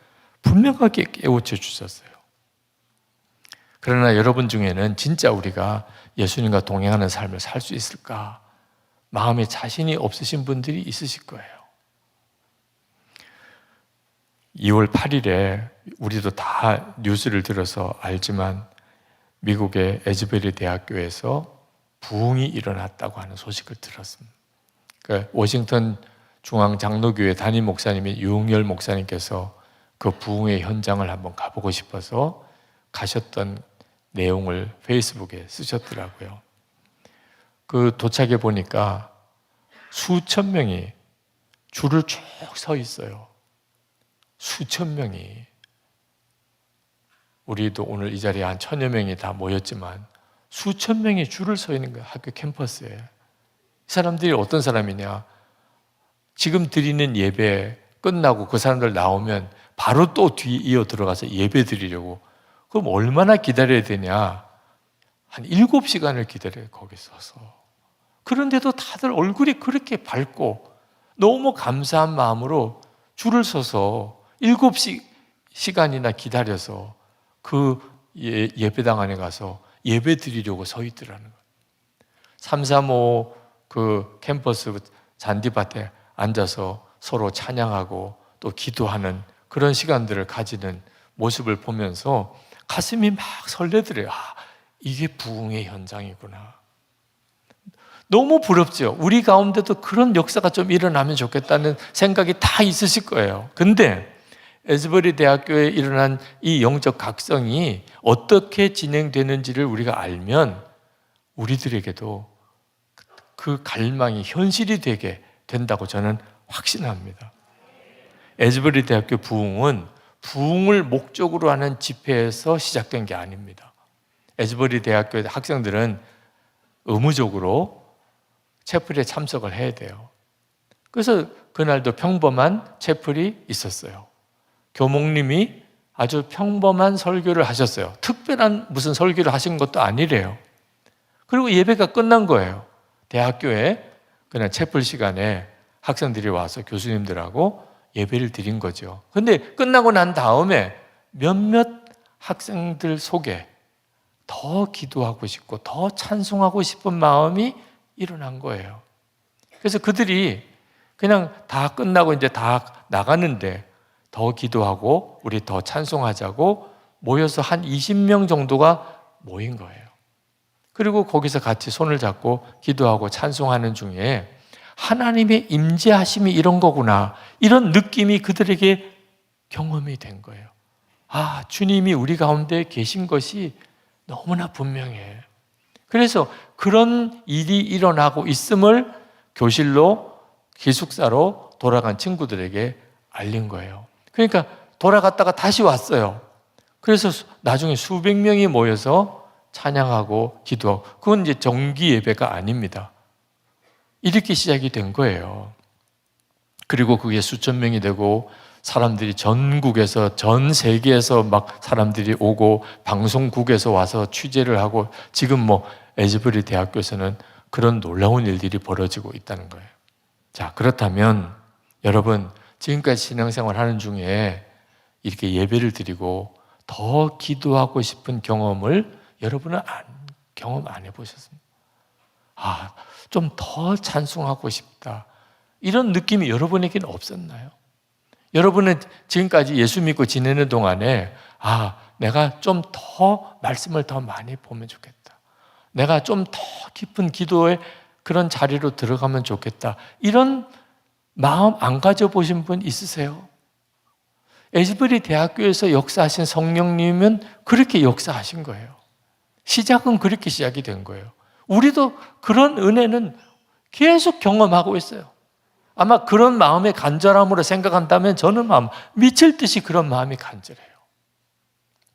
분명하게 깨우쳐 주셨어요. 그러나 여러분 중에는 진짜 우리가 예수님과 동행하는 삶을 살 수 있을까? 마음에 자신이 없으신 분들이 있으실 거예요. 2월 8일에 우리도 다 뉴스를 들어서 알지만 미국의 에즈베리 대학교에서 부흥이 일어났다고 하는 소식을 들었습니다. 그러니까 워싱턴 중앙 장로교회 담임 목사님이 유흥열 목사님께서 그 부흥의 현장을 한번 가보고 싶어서 가셨던 내용을 페이스북에 쓰셨더라고요. 그 도착해 보니까 수천 명이 줄을 쭉 서 있어요. 수천 명이. 우리도 오늘 이 자리에 한 1000여 명이 다 모였지만 수천 명이 줄을 서 있는 거예요. 학교 캠퍼스에. 이 사람들이 어떤 사람이냐, 지금 드리는 예배 끝나고 그 사람들 나오면 바로 또 뒤에 이어 들어가서 예배 드리려고. 그럼 얼마나 기다려야 되냐? 한 7시간을 기다려요, 거기 서서. 그런데도 다들 얼굴이 그렇게 밝고 너무 감사한 마음으로 줄을 서서 7시간이나 기다려서 그 예배당 안에 가서 예배 드리려고 서 있더라는 거예요. 335 그 캠퍼스 잔디밭에 앉아서 서로 찬양하고 또 기도하는 그런 시간들을 가지는 모습을 보면서 가슴이 막 설레더래요. 아, 이게 부흥의 현장이구나. 너무 부럽죠. 우리 가운데도 그런 역사가 좀 일어나면 좋겠다는 생각이 다 있으실 거예요. 근데 에즈버리 대학교에 일어난 이 영적 각성이 어떻게 진행되는지를 우리가 알면 우리들에게도 그 갈망이 현실이 되게 된다고 저는 확신합니다. 에즈버리 대학교 부흥은 부흥을 목적으로 하는 집회에서 시작된 게 아닙니다. 에즈버리 대학교 학생들은 의무적으로 채플에 참석을 해야 돼요. 그래서 그날도 평범한 채플이 있었어요. 교목님이 아주 평범한 설교를 하셨어요. 특별한 무슨 설교를 하신 것도 아니래요. 그리고 예배가 끝난 거예요. 대학교에 그냥 채플 시간에 학생들이 와서 교수님들하고 예배를 드린 거죠. 근데 끝나고 난 다음에 몇몇 학생들 속에 더 기도하고 싶고 더 찬송하고 싶은 마음이 일어난 거예요. 그래서 그들이 그냥 다 끝나고 이제 다 나가는데 더 기도하고 우리 더 찬송하자고 모여서 한 20명 정도가 모인 거예요. 그리고 거기서 같이 손을 잡고 기도하고 찬송하는 중에 하나님의 임재하심이 이런 거구나, 이런 느낌이 그들에게 경험이 된 거예요. 아, 주님이 우리 가운데 계신 것이 너무나 분명해. 그래서 그런 일이 일어나고 있음을 교실로, 기숙사로 돌아간 친구들에게 알린 거예요. 그러니까 돌아갔다가 다시 왔어요. 그래서 나중에 수백 명이 모여서 찬양하고 기도하고, 그건 이제 정기 예배가 아닙니다. 이렇게 시작이 된 거예요. 그리고 그게 수천 명이 되고 사람들이 전국에서, 전 세계에서 막 사람들이 오고 방송국에서 와서 취재를 하고, 지금 뭐 에즈버리 대학교에서는 그런 놀라운 일들이 벌어지고 있다는 거예요. 자, 그렇다면 여러분, 지금까지 신앙생활 하는 중에 이렇게 예배를 드리고 더 기도하고 싶은 경험을 여러분은 경험 안 해보셨습니까? 아, 좀 더 찬송하고 싶다, 이런 느낌이 여러분에게는 없었나요? 여러분은 지금까지 예수 믿고 지내는 동안에 아, 내가 좀 더 말씀을 더 많이 보면 좋겠다, 내가 좀 더 깊은 기도의 그런 자리로 들어가면 좋겠다, 이런 마음 안 가져보신 분 있으세요? 에즈버리 대학교에서 역사하신 성령님은 그렇게 역사하신 거예요. 시작은 그렇게 시작이 된 거예요. 우리도 그런 은혜는 계속 경험하고 있어요. 아마 그런 마음의 간절함으로 생각한다면 저는 미칠 듯이 그런 마음이 간절해요.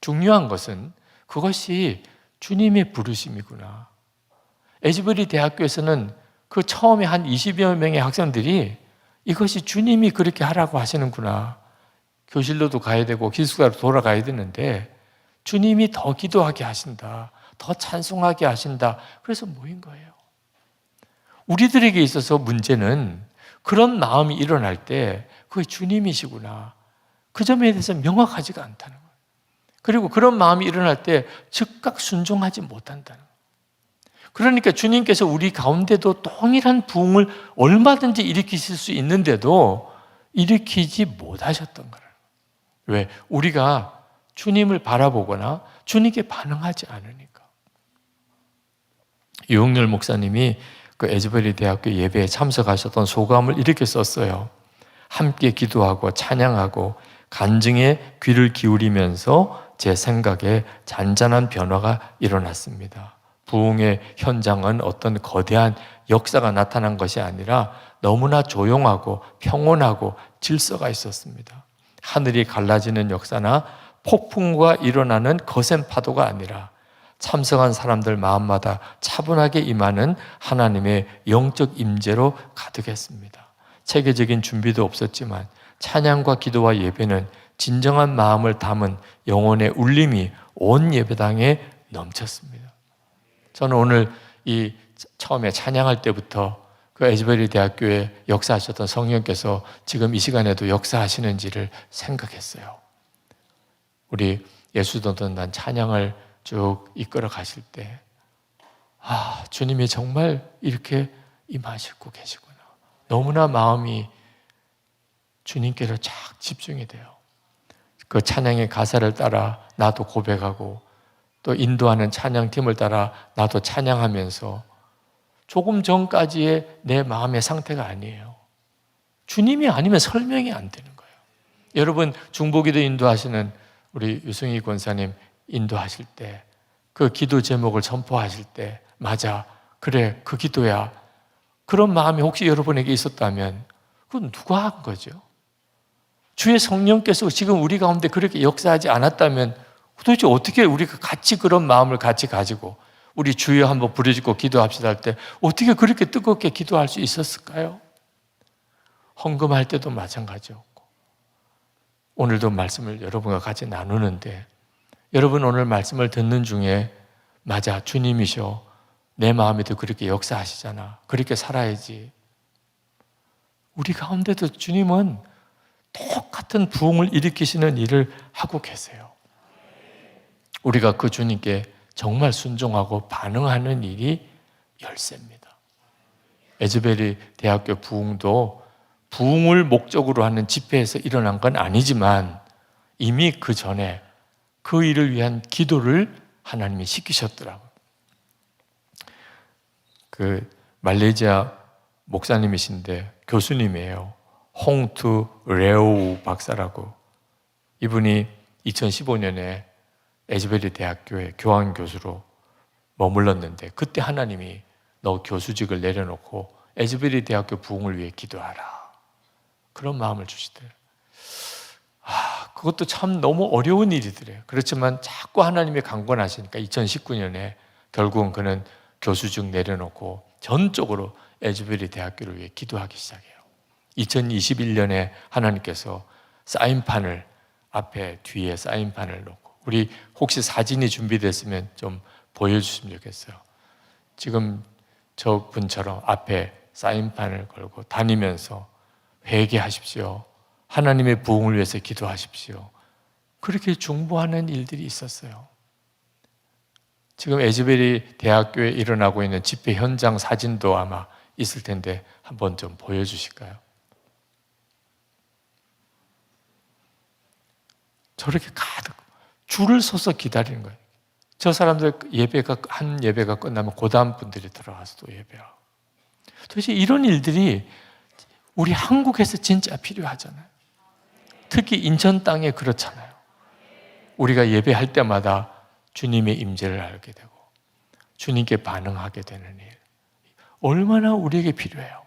중요한 것은 그것이 주님의 부르심이구나. 에즈버리 대학교에서는 그 처음에 한 20여 명의 학생들이 이것이 주님이 그렇게 하라고 하시는구나, 교실로도 가야 되고 기숙사로 돌아가야 되는데 주님이 더 기도하게 하신다, 더 찬송하게 하신다. 그래서 모인 거예요. 우리들에게 있어서 문제는 그런 마음이 일어날 때 그게 주님이시구나, 그 점에 대해서 명확하지가 않다는 거예요. 그리고 그런 마음이 일어날 때 즉각 순종하지 못한다는 거예요. 그러니까 주님께서 우리 가운데도 동일한 부흥을 얼마든지 일으키실 수 있는데도 일으키지 못하셨던 거예요. 왜? 우리가 주님을 바라보거나 주님께 반응하지 않으니까. 유흥렬 목사님이 그 에즈베리 대학교 예배에 참석하셨던 소감을 이렇게 썼어요. 함께 기도하고 찬양하고 간증에 귀를 기울이면서 제 생각에 잔잔한 변화가 일어났습니다. 부흥의 현장은 어떤 거대한 역사가 나타난 것이 아니라 너무나 조용하고 평온하고 질서가 있었습니다. 하늘이 갈라지는 역사나 폭풍과 일어나는 거센 파도가 아니라 참석한 사람들 마음마다 차분하게 임하는 하나님의 영적 임재로 가득했습니다. 체계적인 준비도 없었지만 찬양과 기도와 예배는 진정한 마음을 담은 영혼의 울림이 온 예배당에 넘쳤습니다. 저는 오늘 이 처음에 찬양할 때부터 그 에즈베리 대학교에 역사하셨던 성령께서 지금 이 시간에도 역사하시는지를 생각했어요. 우리 예수도전단 찬양을 쭉 이끌어 가실 때, 주님이 정말 이렇게 임하시고 계시구나. 너무나 마음이 주님께로 쫙 집중이 돼요. 그 찬양의 가사를 따라 나도 고백하고 또 인도하는 찬양팀을 따라 나도 찬양하면서 조금 전까지의 내 마음의 상태가 아니에요. 주님이 아니면 설명이 안 되는 거예요. 여러분 중보기도 인도하시는 우리 유승희 권사님 인도하실 때 그 기도 제목을 선포하실 때 맞아, 그래, 그 기도야. 그런 마음이 혹시 여러분에게 있었다면 그건 누가 한 거죠? 주의 성령께서 지금 우리 가운데 그렇게 역사하지 않았다면 도대체 어떻게 우리가 같이 그런 마음을 같이 가지고 우리 주여 한번 부르짖고 기도합시다 할 때 어떻게 그렇게 뜨겁게 기도할 수 있었을까요? 헌금할 때도 마찬가지였고 오늘도 말씀을 여러분과 같이 나누는데 여러분 오늘 말씀을 듣는 중에 맞아, 주님이셔. 내 마음에도 그렇게 역사하시잖아. 그렇게 살아야지. 우리 가운데도 주님은 똑같은 부흥을 일으키시는 일을 하고 계세요. 우리가 그 주님께 정말 순종하고 반응하는 일이 열쇠입니다. 에즈베리 대학교 부흥도 부흥을 목적으로 하는 집회에서 일어난 건 아니지만 이미 그 전에 그 일을 위한 기도를 하나님이 시키셨더라고요. 그 말레이시아 목사님이신데 교수님이에요. 홍투 레오 박사라고. 이분이 2015년에 에즈베리 대학교의 교환 교수로 머물렀는데 그때 하나님이 너 교수직을 내려놓고 에즈베리 대학교 부흥을 위해 기도하라. 그런 마음을 주시더래요. 그것도 참 너무 어려운 일이더래요. 그렇지만 자꾸 하나님이 강권하시니까 2019년에 결국은 그는 교수직 내려놓고 전적으로 에즈베리 대학교를 위해 기도하기 시작해요. 2021년에 하나님께서 사인판을 앞에 뒤에 사인판을 놓고 우리 혹시 사진이 준비됐으면 좀 보여주시면 좋겠어요. 지금 저분처럼 앞에 사인판을 걸고 다니면서 회개하십시오. 하나님의 부흥을 위해서 기도하십시오. 그렇게 중보하는 일들이 있었어요. 지금 에즈베리 대학교에 일어나고 있는 집회 현장 사진도 아마 있을 텐데 한번 좀 보여주실까요? 저렇게 가득 줄을 서서 기다리는 거예요. 저 사람들 한 예배가 끝나면 그 다음 분들이 들어가서 또 예배하고. 도대체 이런 일들이 우리 한국에서 진짜 필요하잖아요. 특히 인천 땅에 그렇잖아요. 우리가 예배할 때마다 주님의 임재를 알게 되고 주님께 반응하게 되는 일. 얼마나 우리에게 필요해요.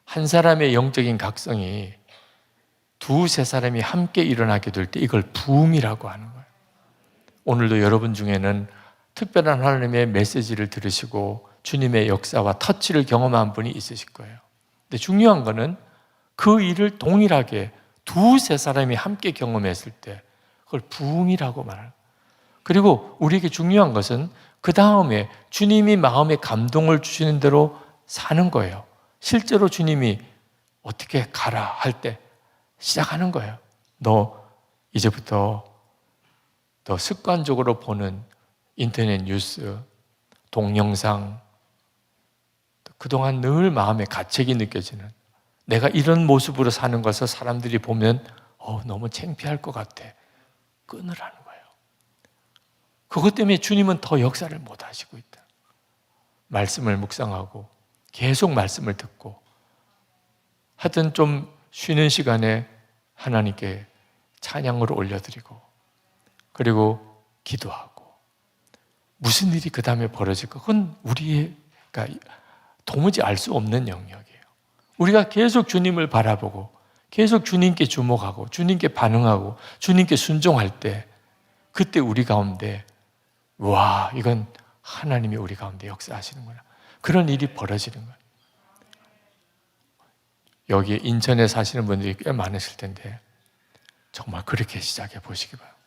한 사람의 영적인 각성이 두세 사람이 함께 일어나게 될 때 이걸 부흥이라고 하는 거예요. 오늘도 여러분 중에는 특별한 하나님의 메시지를 들으시고 주님의 역사와 터치를 경험한 분이 있으실 거예요. 근데 중요한 거는 그 일을 동일하게 두세 사람이 함께 경험했을 때 그걸 부흥이라고 말하는 거예요. 그리고 우리에게 중요한 것은 그 다음에 주님이 마음에 감동을 주시는 대로 사는 거예요. 실제로 주님이 어떻게 가라 할 때 시작하는 거예요. 너 이제부터 더 습관적으로 보는 인터넷 뉴스, 동영상, 그동안 늘 마음에 가책이 느껴지는, 내가 이런 모습으로 사는 것을 사람들이 보면 너무 창피할 것 같아. 끊으라는 거예요. 그것 때문에 주님은 더 역사를 못 하시고 있다. 말씀을 묵상하고 계속 말씀을 듣고, 하여튼 좀 쉬는 시간에 하나님께 찬양으로 올려드리고, 그리고 기도하고, 무슨 일이 그 다음에 벌어질까? 그건 우리가 도무지 알 수 없는 영역이에요. 우리가 계속 주님을 바라보고 계속 주님께 주목하고 주님께 반응하고 주님께 순종할 때, 그때 우리 가운데 와, 이건 하나님이 우리 가운데 역사하시는구나, 그런 일이 벌어지는 거예요. 여기 인천에 사시는 분들이 꽤 많으실 텐데 정말 그렇게 시작해 보시기 바랍니다.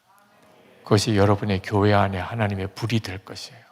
그것이 여러분의 교회 안에 하나님의 불이 될 것이에요.